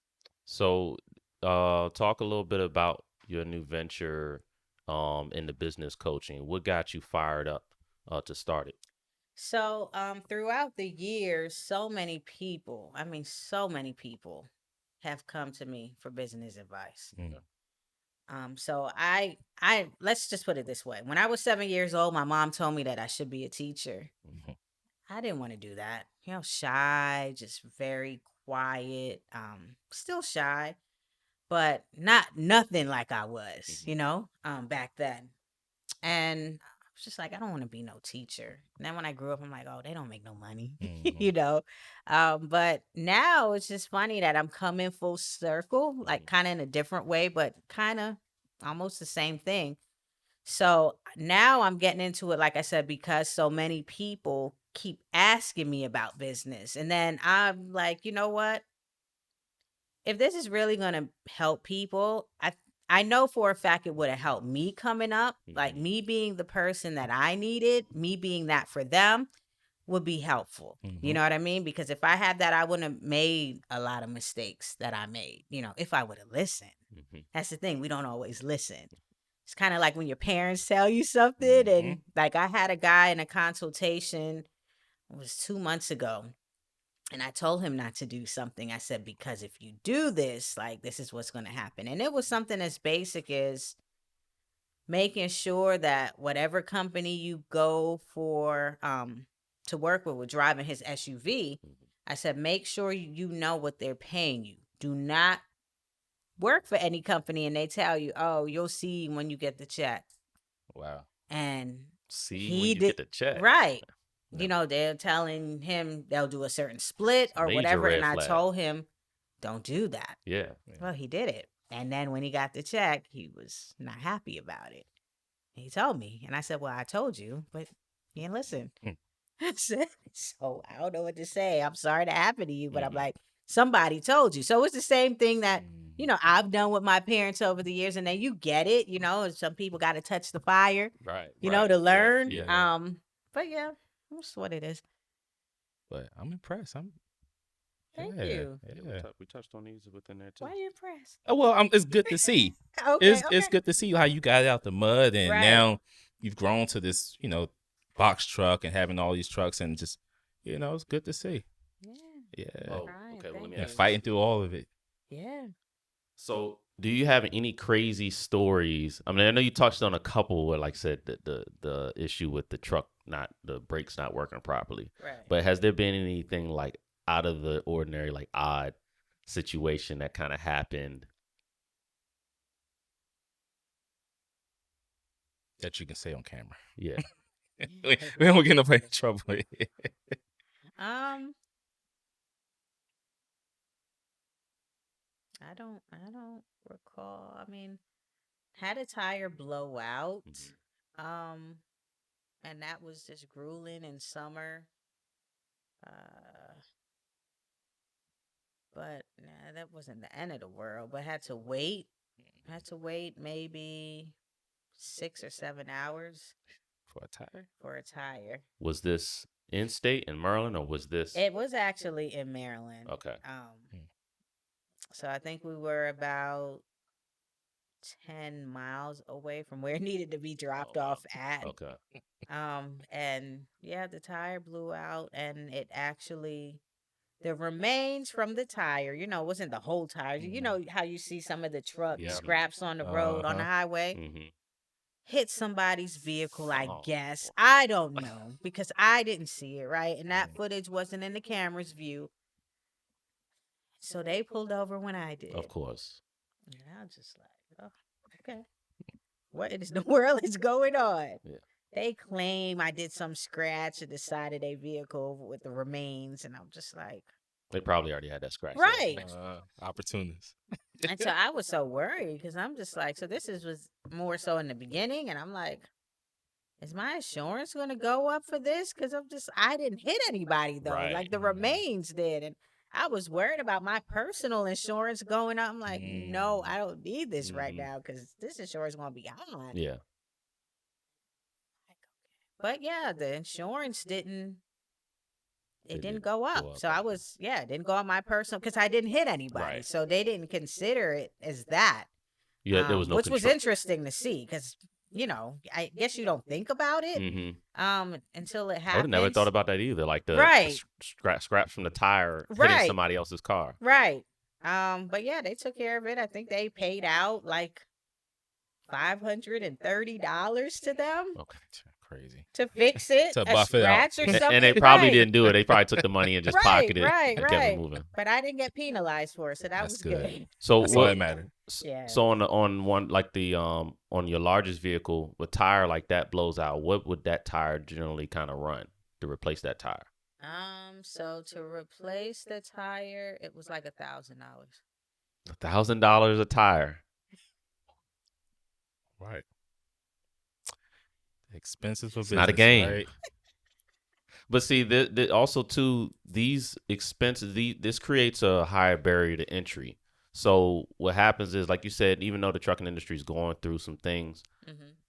So, talk a little bit about your new venture, in the business coaching. What got you fired up, to start it? So, throughout the years, so many people have come to me for business advice. Mm, So I let's just put it this way. When I was 7 years old, my mom told me that I should be a teacher. mhm, I didn't want to do that. Shy, just very quiet, still shy, but not nothing like I was, Mhm. back then. And I was just like, I don't want to be no teacher. And then when I grew up, I'm like, oh, they don't make no money, mhm, But now it's just funny that I'm coming full circle, like Mhm. kind of in a different way, but kind of almost the same thing. So now I'm getting into it, like I said, because so many people keep asking me about business. And then I'm like, you know what? If this is really going to help people, I know for a fact it would have helped me coming up, like Mhm. me being the person that I needed, me being that for them would be helpful. You mhm, know what I mean? Because if I had that, I wouldn't have made a lot of mistakes that I made, if I would have listened. Mhm. That's the thing. We don't always listen. It's kind of like when your parents tell you something. mhm. And like I had a guy in a consultation, it was 2 months ago. And I told him not to do something. I said, because if you do this, like this is what's going to happen. And it was something as basic as making sure that whatever company you go for to work with driving his SUV, Mhm. I said, make sure you know what they're paying you. Do not work for any company and they tell you, oh, you'll see when you get the check. Wow. And See when he you did get the check. right. Yeah. They're telling him they'll do a certain split or Major whatever. And red I flag. told him, don't do that. Yeah. Yeah. Well, he did it. And then when he got the check, he was not happy about it. He told me. And I said, well, I told you, but you didn't listen. Mm, I said, so I don't know what to say. I'm sorry that happened to you, but I'm Mhm. like, somebody told you. So it's the same thing that, mm. I've done with my parents over the years. And then you get it, and some people got to touch the fire, Right. Right. to Yeah. learn. Yeah. Yeah. But yeah, that's what it is. But I'm impressed. Thank Yeah, you. Yeah. yeah. We touched on these within there too. Why are you impressed? Well, it's good to see. Okay, It's okay. good to see how you got out the mud and Right. now you've grown to this, box truck and having all these trucks and just, it's good to see. Yeah. I'm Yeah. Oh, trying. okay. Well, let Thank me And ask you. you this. fighting through all of it. Yeah. So, do you have any crazy stories? I mean, I know you touched on a couple where, like I said, the issue with the truck, not the brakes not working properly. Right. But has there been anything like out of the ordinary, like odd situation that kind of happened? That you can say on camera. Yeah. We don't get nobody in trouble. um, I don't recall. I mean, had a tire blow out. Mhm. Um, and that was just grueling in summer. Uh, but nah, that wasn't the end of the world. But had to wait. Had to wait maybe 6 or 7 hours For a tire? for a tire. Was this in state in Maryland or was this It was actually in Maryland. okay? Mm. So I think we were about 10 miles away from where it needed to be Oh dropped wow. off at. Okay. And yeah, the tire blew out and it actually the remains from the tire, wasn't the whole tire. You Mm. know how you see some of the truck Yeah. Mhm. scraps on the road on the Uh-huh. highway? Mhm. Hit somebody's vehicle, I Oh. guess. I don't know because I didn't see it, right? And that Mm. footage wasn't in the camera's view. So they pulled over when I did. Of course. And I was just like, oh, okay. What in the world is going on? Yeah. They claim I did some scratch to the side of their vehicle with the remains. And I'm just like, They probably already had that scratch. right. Opportunists. And so I was so worried because I'm just like, so was more so in the beginning. And I'm like, is my insurance going to go up for this? Because I didn't hit anybody though. Right. Like the remains did. And I was worried about my personal insurance going up. I'm like, no, I don't need this right now because this insurance is going to be on. Yeah. But yeah, the insurance didn't Didn't go up. go up, So I was, it didn't go on my personal because I didn't hit anybody. Right. So they didn't consider it as that. Yeah, there was no which was control. interesting to see because, I guess you don't think about it until it I would happens. have never thought about that either. Like the Right. scraps from the tire hitting Right. somebody else's car. Right. But yeah, they took care of it. I think they paid out like $530 to them Okay, crazy. to fix it, To a buff it out. scratch or something. And they probably Right. didn't do it. They probably took the money and just pocketed it and kept it moving. But I didn't get penalized for it, so that That's was good. good. So That's all what that mattered. Yeah. So on one like the on your largest vehicle, a tire like that blows out, what would that tire generally kind of run to replace that tire? So to replace the tire, it was like $1,000. $1,000 a tire. Right. Expenses for It's business. not a game. Right? But see, also too, these expenses, this creates a higher barrier to entry. So what happens is, like you said, even though the trucking industry is going through some things,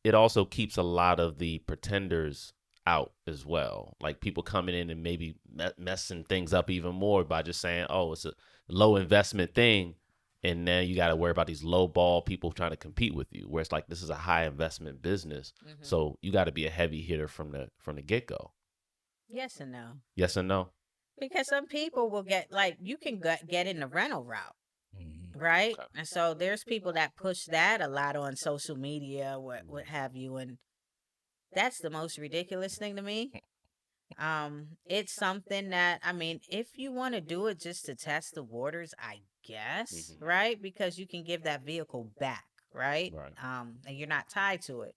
it also keeps a lot of the pretenders out as well. Like people coming in and maybe messing things up even more by just saying, oh, it's a low investment thing. And now you got to worry about these low ball people trying to compete with you, where it's like this is a high investment business. So you got to be a heavy hitter from the get go. Yes and no. Yes and no. Because some people will get you can get in the rental route, Mhm. right? Okay. And so there's people that push that a lot on social media, what have you, and that's the most ridiculous thing to me. It's something that if you want to do it just to test the waters, I guess, right? Because you can give that vehicle back, right? Right. And you're not tied to it.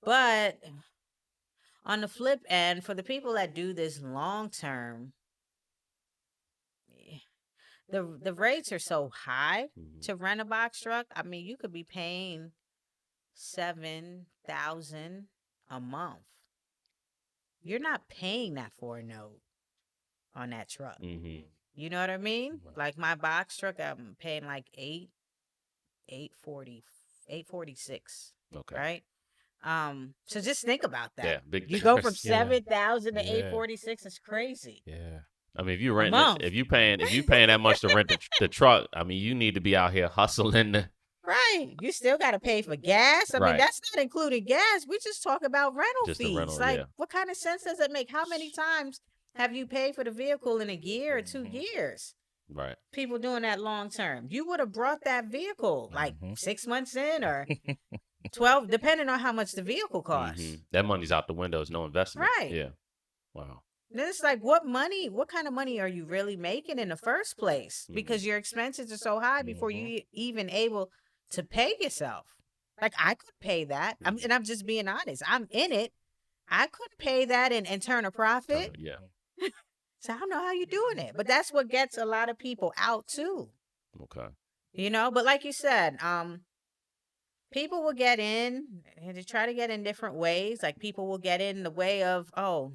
But on the flip end, for the people that do this long term, the rates are so high to rent a box truck. You could be paying $7,000 a month. You're not paying that for a note on that truck. You know what I mean? Like my box truck, I'm paying like $846. Okay. Right? So just think about that. Yeah, big You go from difference. 7,000 to Yeah. 846. It's crazy. Yeah. I mean, if you rent, month. if you paying that much to rent the truck, you need to be out here hustling. Right. You still got to pay for gas. I mean, Right. that's not including gas. We just talk about rental Just the fees. rental, Like, yeah. what kind of sense does it make? How many times have you paid for the vehicle in a year or 2 years? Right. People doing that long term. You would have brought that vehicle like 6 months in or 12, depending on how much the vehicle costs. That money's out the window. It's no investment. Right. Yeah. Wow. Then it's like, what kind of money are you really making in the first place? Because your expenses are so high before you even able to pay yourself. Like I could pay that. And I'm just being honest. I'm in it. I could pay that and turn a profit. Yeah. So I don't know how you're doing it. But that's what gets a lot of people out too. Okay. But like you said, people will get in and they try to get in different ways. Like people will get in the way of, oh,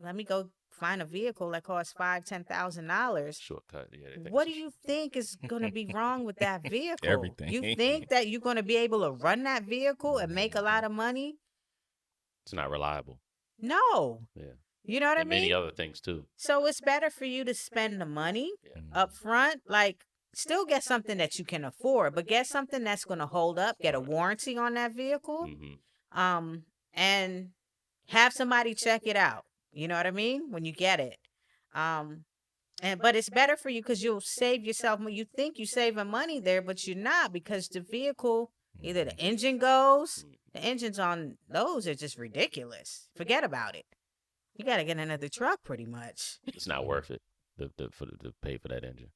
let me go find a vehicle that costs $5,000-$10,000. Shortcut. Yeah. What do you think is going to be wrong with that vehicle? Everything. You think that you're going to be able to run that vehicle and make a lot of money? It's not reliable. No. Yeah. You know what I And mean? many other things too. So it's better for you to spend the money up front. Like, still get something that you can afford, but get something that's going to hold up. Get a warranty on that vehicle. And have somebody check it out. You know what I mean? When you get it. But it's better for you because you'll save yourself. You think you're saving money there, but you're not, because the vehicle, either the engine goes, the engines on those are just ridiculous. Forget about it. You got to get another truck pretty much. It's not worth it to pay for that engine.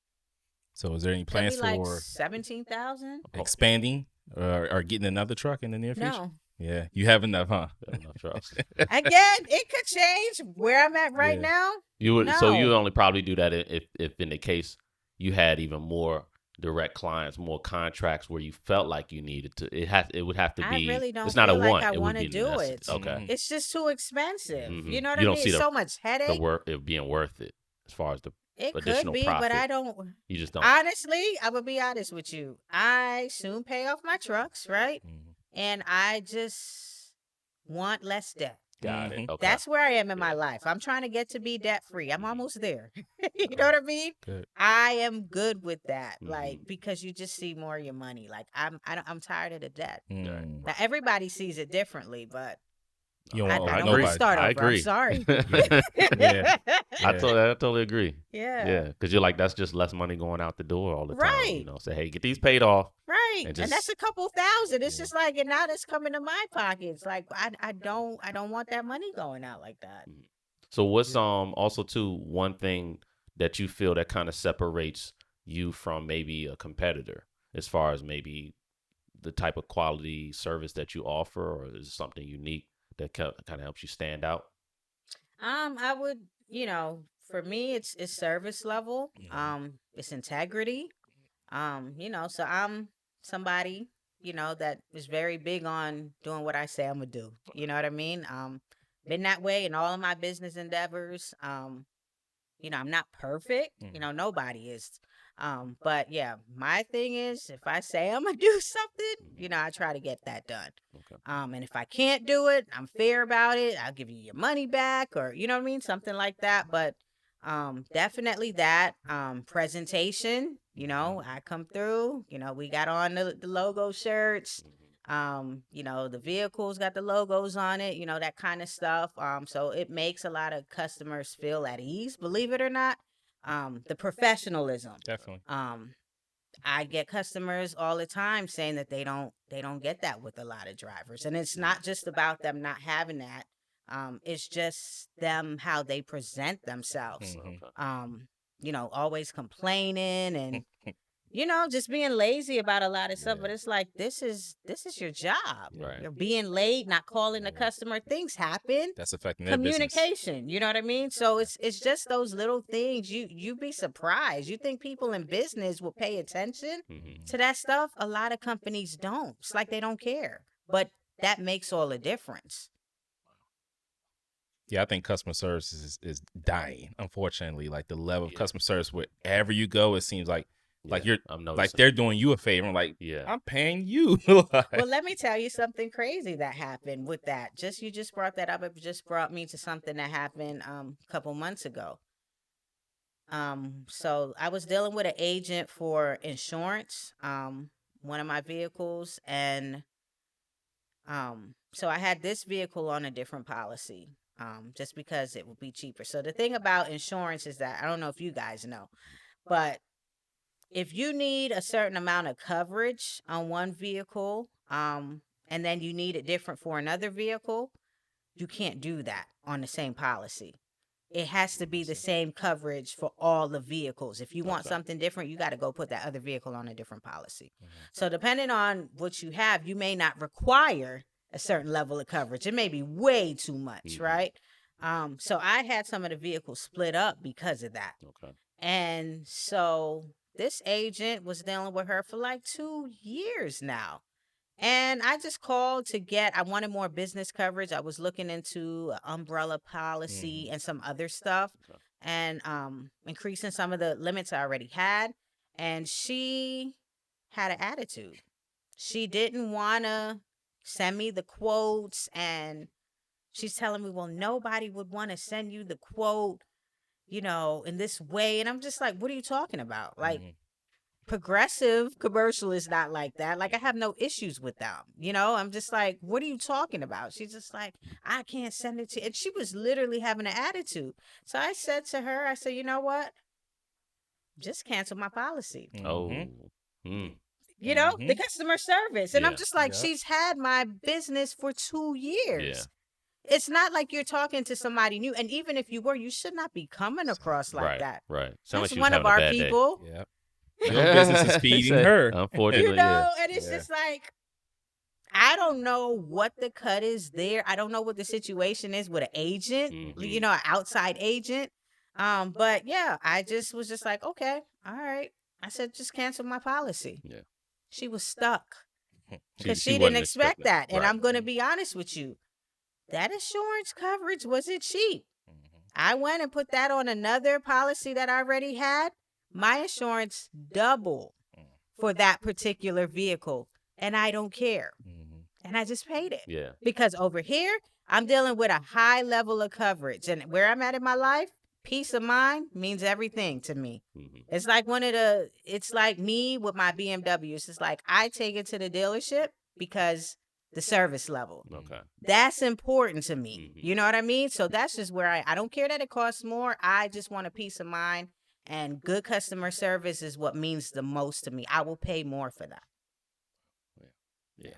So is there any Could plans be like for 17,000. expanding or getting another truck in the near future? No. Yeah, you have enough, huh? Got enough trucks. Again, it could change where I'm at right Yeah. now. You would so you No. would only probably do that if in the case you had even more direct clients, more contracts where you felt like you needed to. It would have to I be. really don't It's not a feel like want. I It would want to be a do necessity. it. Okay. Mhm. It's just too expensive. Mhm. You know what You I don't mean? see It's the so much the headache. it being worth it as far as the It could additional be, but profit. I don't. You just don't. Honestly, I'm gonna be honest with you. I soon pay off my trucks, right? Mhm. And I just want less debt. Got it. Mhm. Okay. That's where I am in my Yeah. life. I'm trying to get to be debt free. I'm Mhm. almost there. You know what I mean? Good. I am good with that. Mhm. Like because you just see more of your money. Like I'm tired of the debt. Mm. Now everybody sees it differently, but You don't I, want I to don't want to nobody. start over. I I'm agree. sorry. Yeah. I totally agree. Yeah. Yeah, because you're like that's just less money going out the door all the time. Right. You know, say hey, get these paid off. Right. And And that's just- a couple thousand. It's Yeah. just like and now that's coming to my pockets. Like I don't want that money going out like that. So what's also too one thing that you feel that kind of separates you from maybe a competitor as far as maybe the type of quality service that you offer, or is it something unique that kind of helps you stand out? I would, for me it's service level. It's integrity. So I'm somebody, that is very big on doing what I say I'm gonna do. You know what I mean? Been that way in all of my business endeavors. I'm not perfect. Nobody is. But yeah, my thing is if I say I'm gonna do something, I try to get that done. Okay. And if I can't do it, I'm fair about it. I'll give you your money back or you know what I mean? Something like that. But definitely that. Presentation, I come through, we got on the logo shirts. The vehicles got the logos on it, that kind of stuff. So it makes a lot of customers feel at ease, believe it or not. The professionalism. Definitely. I get customers all the time saying that they don't get that with a lot of drivers. And it's not just about them not having that. It's just them how they present themselves. Mhm. Always complaining and just being lazy about a lot of stuff, but it's like this is your job. Right. You're being late, not calling the customer. Things happen. That's affecting their business. Communication, you know what I mean? So it's just those little things. You'd be surprised. You think people in business will pay attention to that stuff? A lot of companies don't. It's like they don't care. But that makes all the difference. Yeah, I think customer service is dying, unfortunately. Like the level of customer service, wherever you go, it seems like you're I'm like noticing. they're doing you a favor. I'm like, Yeah. I'm paying you. Like, Well, let me tell you something crazy that happened with that. You just brought that up. It just brought me to something that happened a couple months ago. So I was dealing with an agent for insurance, one of my vehicles, and so I had this vehicle on a different policy, just because it would be cheaper. So the thing about insurance is that I don't know if you guys know, but if you need a certain amount of coverage on one vehicle, and then you need it different for another vehicle, you can't do that on the same policy. It has to be the same coverage for all the vehicles. If you want something different, you got to go put that other vehicle on a different policy. So depending on what you have, you may not require a certain level of coverage. It may be way too much, right? So I had some of the vehicles split up because of that. Okay. And so this agent was dealing with her for like 2 years now. And I just called I wanted more business coverage. I was looking into an umbrella policy and some other stuff and increasing some of the limits I already had. And she had an attitude. She didn't want to send me the quotes. And she's telling me, well, nobody would want to send you the quote, in this way. And I'm just like, what are you talking about? Like, Progressive commercial is not like that. Like I have no issues with them. I'm just like, what are you talking about? She's just like, I can't send it to you. And she was literally having an attitude. So I said to her, I said, you know what? Just cancel my policy. Oh. The customer service. And I'm Yeah. just like, Yeah. she's had my business for 2 years. Yeah. It's not like you're talking to somebody new. And even if you were, you should not be coming across like right. that. Right. Sound like That's she was one of having a our bad day. people. yeah. Her business is He feeding said, her. unfortunately, yeah. And it's Yeah. just like, I don't know what the cut is there. I don't know what the situation is with an agent, Mhm. an outside agent. But yeah, I just was just like, okay, all right. I said, just cancel my policy. Yeah. She was stuck because She she didn't wasn't expect expecting it. that. And Right. I'm going to be honest with you, that insurance coverage wasn't cheap. I went and put that on another policy that I already had. My insurance double for that particular vehicle, and I don't care. And I just paid it. Yeah. Because over here, I'm dealing with a high level of coverage. And where I'm at in my life, peace of mind means everything to me. Mhm. It's like it's like me with my BMWs. It's like I take it to the dealership because the service level. Okay. That's important to me. Mhm. You know what I mean? So that's just where I don't care that it costs more. I just want a peace of mind. And good customer service is what means the most to me. I will pay more for that. Yeah.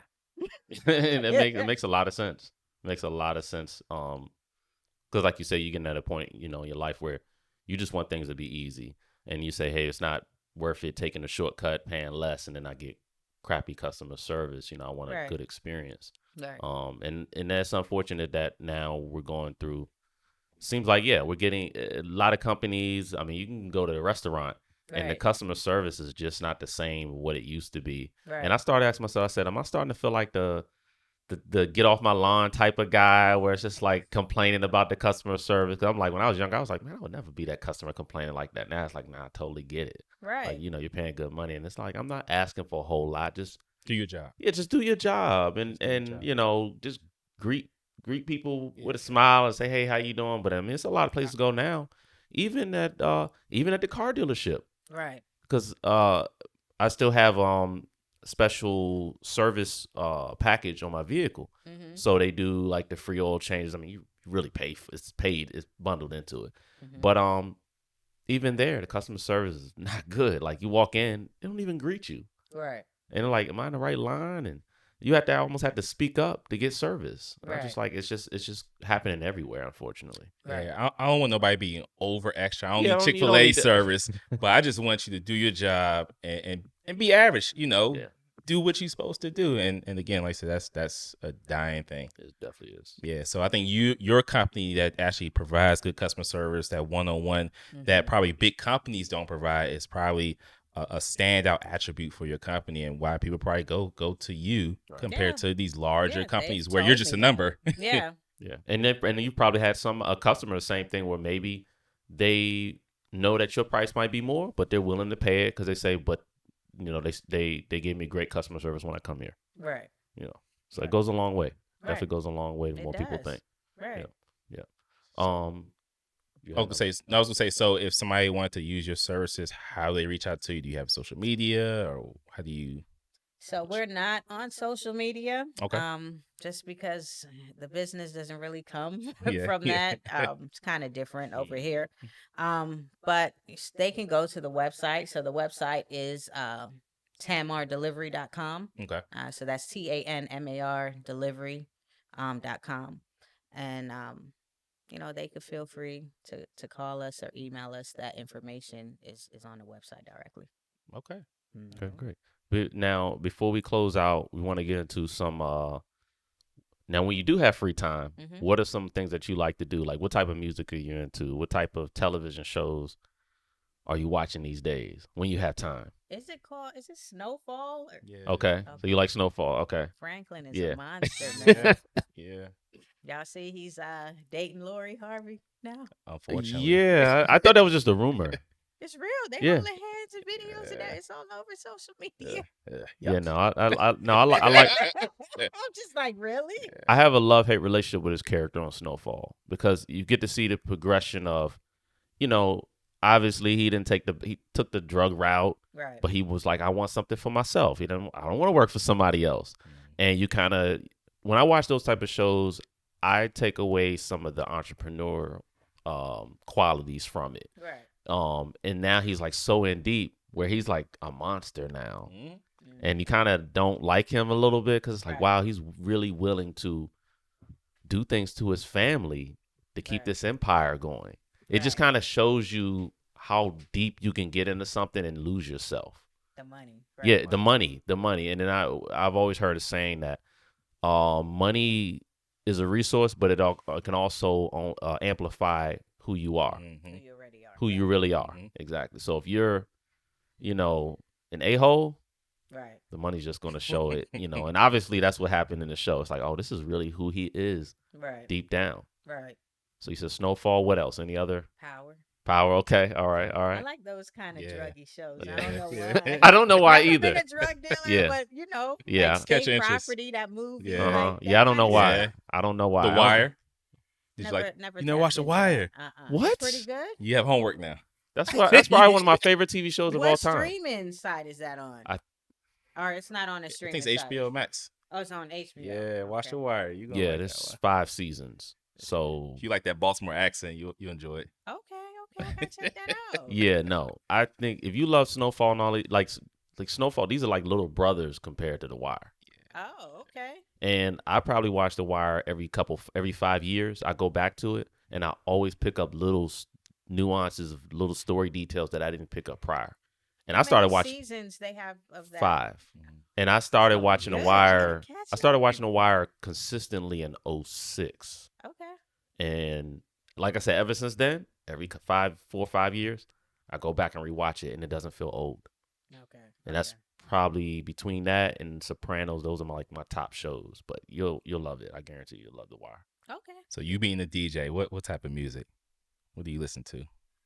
And it makes a lot of sense. Makes a lot of sense. Because like you say, you get at a point, in your life where you just want things to be easy, and you say, hey, it's not worth it taking a shortcut, paying less, and then I get crappy customer service. I want a Right. good experience. Right. And that's unfortunate that now we're going through. Seems like we're getting a lot of companies. I mean, you can go to a restaurant. And the Right. customer service is just not the same what it used to be. Right. And I started asking myself, I said, am I starting to feel like the get off my lawn type of guy where it's just like complaining about the customer service? 'Cause I'm like, when I was young, I was like, man, I would never be that customer complaining like that. Now it's like, nah, I totally get it. Right. Like, you're paying good money. And it's like, I'm not asking for a whole lot. Just Do your job. just do your job. And, just greet people with a smile and say, hey, how you doing? But I mean, it's a lot of places to go now. Even at the car dealership. Right. Because I still have special service package on my vehicle. Mm-hmm. So they do like the free oil changes. I mean, you really pay for it's bundled into it. Mm-hmm. But even there, the customer service is not good. Like you walk in, they don't even greet you. Right. And they're like, am I in the right line? And you almost have to speak up to get service. And I'm just Right. like, it's just happening everywhere, unfortunately. Right. Yeah, I don't want nobody being over extra. I don't Yeah, need you don't Chick-fil-A need that. service, but I just want you to do your job and be average. Yeah. Do what you're supposed to do. And again, like I said, that's a dying thing. It definitely is. Yeah, so I think your company that actually provides good customer service, that one-on-one, that probably big companies don't provide, is probably a standout attribute for your company, and why people probably go to you compared to these larger Yeah, companies they've where you're told just a me number. Yeah. Yeah, and you probably had a customer the same thing where maybe they know that your price might be more, but they're willing to pay it because they say, but they gave me great customer service when I come here. Right. So it goes a long way. Right. Definitely goes a long way than It more people does. think. Right. Yeah. You I had was gonna say, so if somebody wanted to use your services, how do they reach out to you? Do you have social media, or how do you? So we're not on social media. Okay. Just because the business doesn't really come Yeah, from yeah. that. It's kind of different over here. But they can go to the website. So the website is tanmardelivery.com. Okay. So that's TANMAR delivery.com. And they could feel free to call us or email us. That information is on the website directly. Okay. Okay, great. But now, before we close out, we want to get into some. Now, when you do have free time, what are some things that you like to do? Like, what type of music are you into? What type of television shows are you watching these days when you have time? Is it Snowfall? Yeah. Okay, so you like Snowfall? Okay. Franklin is Yeah. a monster, man. Yeah. Y'all see he's dating Lori Harvey now? Unfortunately. Yeah, I thought that was just a rumor. It's real. They Yeah. holding hands and videos and that. It's all over social media. Yeah, no, I like. I'm just like, really? I have a love-hate relationship with his character on Snowfall because you get to see the progression of, obviously he took the drug route, Right. but he was like, I want something for myself. I don't want to work for somebody else. And you kind of, when I watch those type of shows, I take away some of the entrepreneur qualities from it. Right. And now he's like so in deep where he's like a monster now. And you kind of don't like him a little bit because it's like, wow, he's really willing to do things to his family to keep this empire going. It just kind of shows you how deep you can get into something and lose yourself. The money. Yeah, Right. the money, and then I've always heard a saying that money is a resource, but it can also amplify who you are, Who Mm-hmm. you already are. who Yeah. you really are. Mm-hmm. Exactly. So if you're, you know, an a-hole, Right. the money's just going to show it, and obviously that's what happened in the show. It's like, oh, this is really who he is Right. deep down. Right. So you said Snowfall. What else? Any other Power. power? Okay. All right. All I right. like those kind of Yeah. druggy shows. I don't Yeah. know Yeah. why. I don't know why Never been either. a drug dealer, Yeah. but like Yeah. Catch State your interest. Property, that movie, Yeah. like Yeah. that I don't kind know of why. Yeah. stuff. I don't know why. The I don't Wire. Did you like? Never You never watched tapped The into that. Wire? It's pretty What? good. You have homework now. That's probably one of my favorite TV shows of all What time. streaming site is that on? I- Or it's not on a I think streaming it's site. HBO Max. Oh, it's on HBO. Yeah, watch Okay. The Wire. You gonna Yeah, like that there's one. 5 seasons. So If you like that Baltimore accent, you enjoy it. Okay, I gotta check that out. yeah, no, I think if you love Snowfall and all like Snowfall, these are like little brothers compared to The Wire. Oh, okay. And I probably watch The Wire every 5 years. I go back to it, and I always pick up little nuances of little story details that I didn't pick up prior. And I started watching seasons they have of that. 5. Mhm. And I started Oh, watching good. The I gotta Wire. catch I started that. watching The Wire consistently in 06. Okay. And like I said, ever since then, every 4 or 5 years, I go back and rewatch it, and it doesn't feel old. Okay. And that's probably between that and Sopranos. Those are my top shows. But you'll love it. I guarantee you'll love The Wire. Okay. So you being a DJ, what type of music? What do you listen to,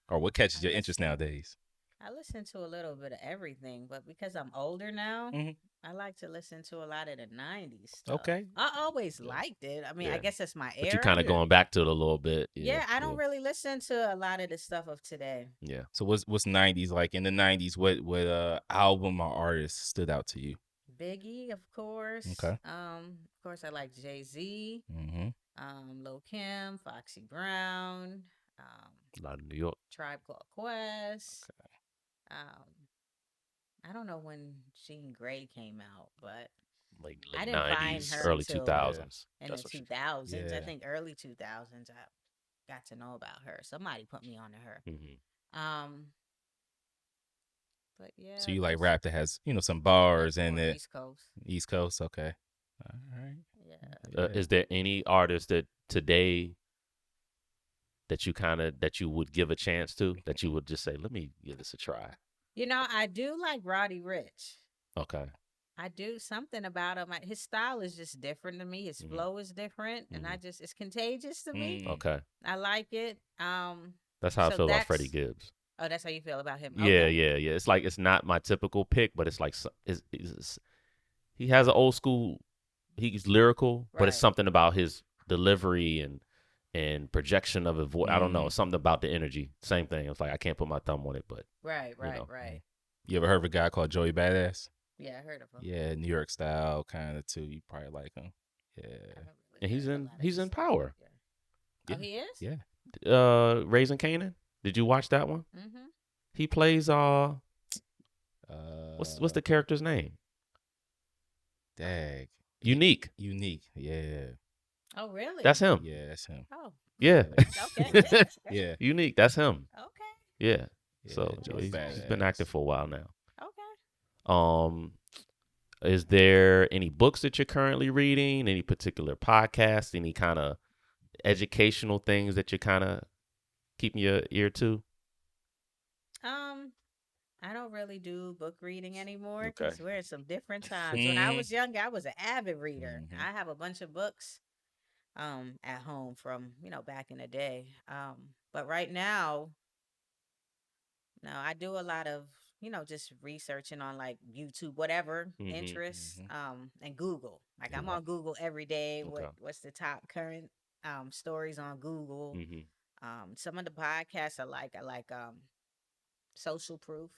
or what catches I your interest listen- nowadays? I listen to a little bit of everything, but because I'm older now, Mhm. I like to listen to a lot of the '90s stuff. Okay. I always Yeah. liked it. I mean, Yeah. I guess that's my But era. you're kind of Yeah. going back to it a little bit. Yeah, I don't really listen to a lot of the stuff of today. Yeah. So what's '90s like? In the '90s, what album or artist stood out to you? Biggie, of course. Okay. Of course, I like Jay-Z, Mm-hmm. Lil Kim, Foxy Brown, A lot of New York. Tribe Called Quest. I don't know when Jean Grey came out, but Late I didn't find 90s, her early till 2000s. in That's the what she- 2000s. I Yeah. think early 2000s, I got to know about her. Somebody put me on to her. Mhm. But yeah. So you like just rap that has some bars more in it. East Coast. East Coast, okay. All right. Yeah. Yeah. Is there any artist that today that you would give a chance to, that you would just say, let me give this a try? I do like Roddy Ricch. Okay. I do something about him. His style is just different to me. His Mhm. flow is different, and it's contagious to me. Mm. Okay. I like it. That's how I So feel about that's- Freddie Gibbs. Oh, that's how you feel about him. Yeah, Okay. yeah. It's like, it's not my typical pick, but it's like he has an old school. He's lyrical, but it's Right. something about his delivery and projection of his voice. I don't know. Mm. Something about the energy. Same thing. It's like I can't put my thumb on it, but Right. know. Right. You ever heard of a guy called Joey Badass? Yeah, I heard of him. Yeah, New York style kind of too. You probably like him. I Yeah. haven't really And he's heard of a in- lot of he's his in stuff. Power. Yeah. Yeah. Oh, he is. Yeah. Raising Canaan. Did you watch that one? Mm-hmm. He plays what's the character's name? Dag. Unique. Unique. Yeah. Oh, really? That's him. Yeah, that's him. Oh, Yeah. okay. Yeah. Unique. That's him. Okay. Yeah. Yeah, So Joey he's been Badass. active for a while now. Okay. Is there any books that you're currently reading? Any particular podcasts? Any kind of educational things that you're kind of keeping your ear to? I don't really do book reading anymore Okay. because we're in some different times. When I Mhm. was younger, I was an avid reader. Mhm. I have a bunch of books at home from back in the day. But right now, no, I do a lot of just researching on like YouTube, whatever Mhm, interests, mhm. and Google. Like I'm Yeah. on Google every day. Okay. What's the top current stories on Google? Mm-hmm. Some of the podcasts I like Social Proof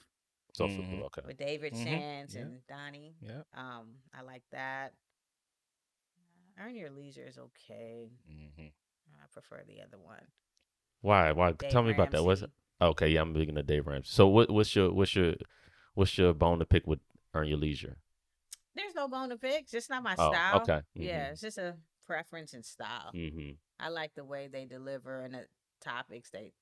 Social Mhm. proof. Okay. with David Mhm. Chance Yeah. and Donnie. Yeah. I like that. Earn Your Leisure is okay. Mm-hmm. I prefer the other one. Why? Dave Tell me about that. What's Ramsey. okay? Yeah, I'm big into Dave Ramsey. So what's your bone to pick with Earn Your Leisure? There's no bone to pick. It's just not my Oh, style. okay. Yeah, it's just a preference and style. Mm-hmm. I like the way they deliver and the topics they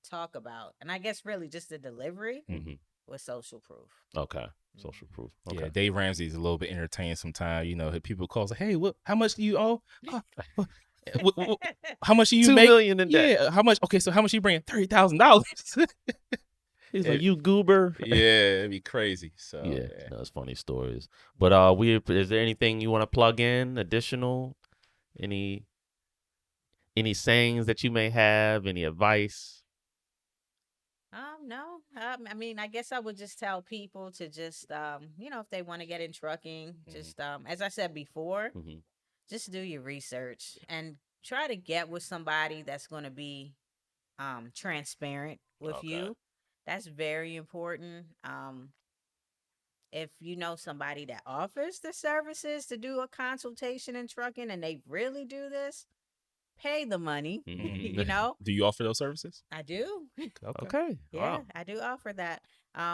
talk about, and I guess really just the delivery Mm-hmm. with social proof. Okay. Mm. Social proof. Yeah, Okay. Dave Ramsey's a little bit entertaining sometimes. You know, people call say, "Hey, what? How much do you owe? Uh, how much do you 2 make? million in debt. Yeah, how much? Okay, so how much you bringing? $30,000. He's like, you goober. Yeah, it'd be crazy. So Yeah, that's funny stories. But is there anything you want to plug in additional? Any sayings that you may have? Any advice? No. I mean, I guess I would just tell people to just, if they want to get in trucking, just, as I said before, Mm-hmm. just do your research and try to get with somebody that's going to be, transparent with Okay. you. That's very important. If you know somebody that offers the services to do a consultation in trucking and they really do this, pay the money. Mm-hmm. Do you offer those services? I do. Okay. Yeah, Wow. I do offer that.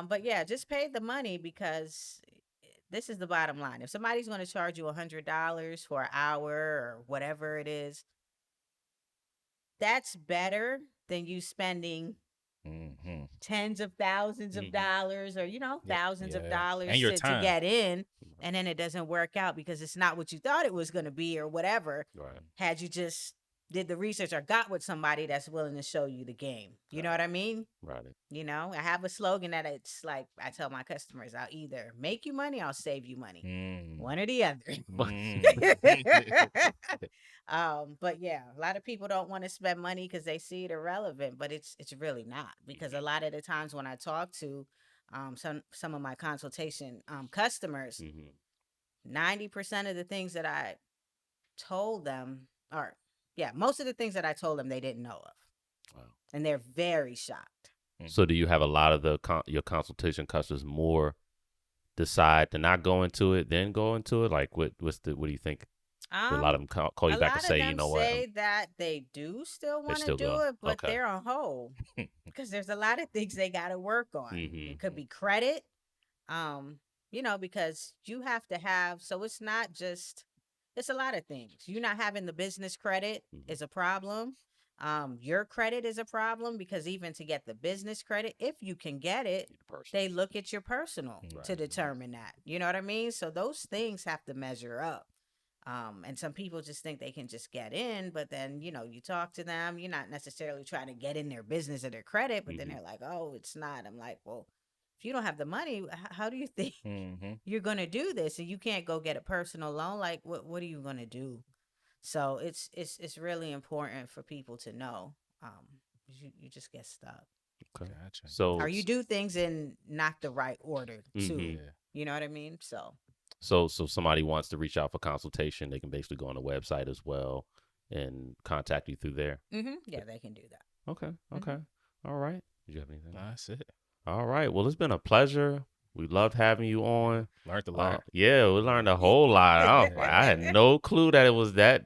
But yeah, just pay the money because this is the bottom line. If somebody's going to charge you $100 for an hour or whatever it is, that's better than you spending Mm-hmm. tens of thousands of dollars or thousands of dollars And your to time. get in, and then it doesn't work out because it's not what you thought it was going to be or whatever. Right. Had you just did the research or got with somebody that's willing to show you the game. You know what I mean? Right. I have a slogan that it's like I tell my customers, I'll either make you money, I'll save you money. One or the other. But yeah, a lot of people don't want to spend money because they see it irrelevant, but it's really not, because a lot of the times when I talk to some of my consultation customers, 90% of the things that I told them are most of the things that I told them they didn't know of. Wow. And they're very shocked. So do you have a lot of your consultation customers more decide to not go into it, then go into it? Like what do you think? A lot of them call you back and say, you know what? Say that they do still want to do it, but they're on hold because there's a lot of things they got to work on. It could be credit, because you have to have. So it's not just. It's a lot of things. You not having the business credit is a problem. Your credit is a problem because even to get the business credit, if you can get it, they look at your personal to determine that. You know what I mean? So those things have to measure up. And some people just think they can just get in, but then, you talk to them, you're not necessarily trying to get in their business or their credit, but then they're like, oh, it's not. I'm like, well, if you don't have the money, how do you think you're going to do this? And you can't go get a personal loan. Like, what are you going to do? So it's really important for people to know. You just get stuck. Okay. Gotcha. So, or you do things in not the right order too. You know what I mean? So somebody wants to reach out for consultation, they can basically go on the website as well and contact you through there. Yeah, they can do that. Okay. All right. Did you have anything? That's it. All right. Well, it's been a pleasure. We loved having you on. Learned a lot. Yeah, we learned a whole lot. I had no clue that it was that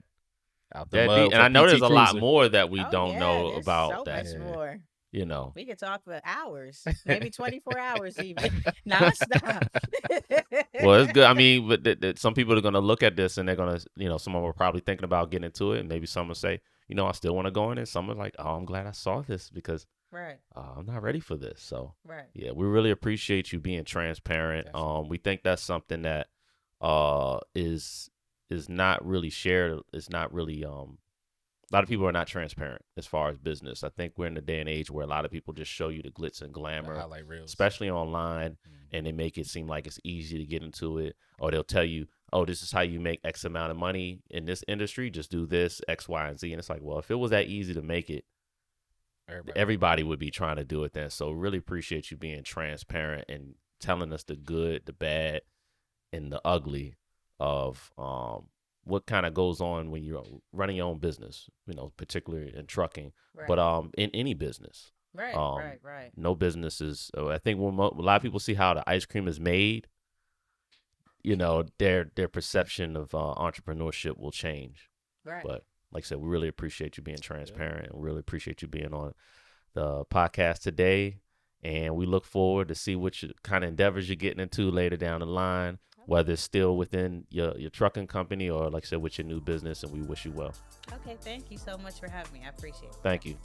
deep. And I know there's a lot more that we don't know about so that. Much more. We could talk for hours, maybe 24 hours even, nonstop. Well, it's good. I mean, but some people are going to look at this and they're going to, some of them are probably thinking about getting into it. And maybe some will say, I still want to go in it. Some are like, oh, I'm glad I saw this because I'm not ready for this. So, yeah, we really appreciate you being transparent. We think that's something that is not really shared. It's not really a lot of people are not transparent as far as business. I think we're in a day and age where a lot of people just show you the glitz and glamour, especially online, and they make it seem like it's easy to get into it. Or they'll tell you, oh, this is how you make X amount of money in this industry. Just do this, X, Y, and Z. And it's like, well, if it was that easy to make it, everybody would be trying to do it then. So really appreciate you being transparent and telling us the good, the bad, and the ugly of what kind of goes on when you're running your own business, particularly in trucking, but in any business. Right. No business is, I think when a lot of people see how the ice cream is made, their perception of entrepreneurship will change. Right. But like I said, we really appreciate you being transparent and really appreciate you being on the podcast today. And we look forward to see what kind of endeavors you're getting into later down the line, whether it's still within your trucking company or, like I said, with your new business. And we wish you well. Okay. Thank you so much for having me. I appreciate it. Thank you.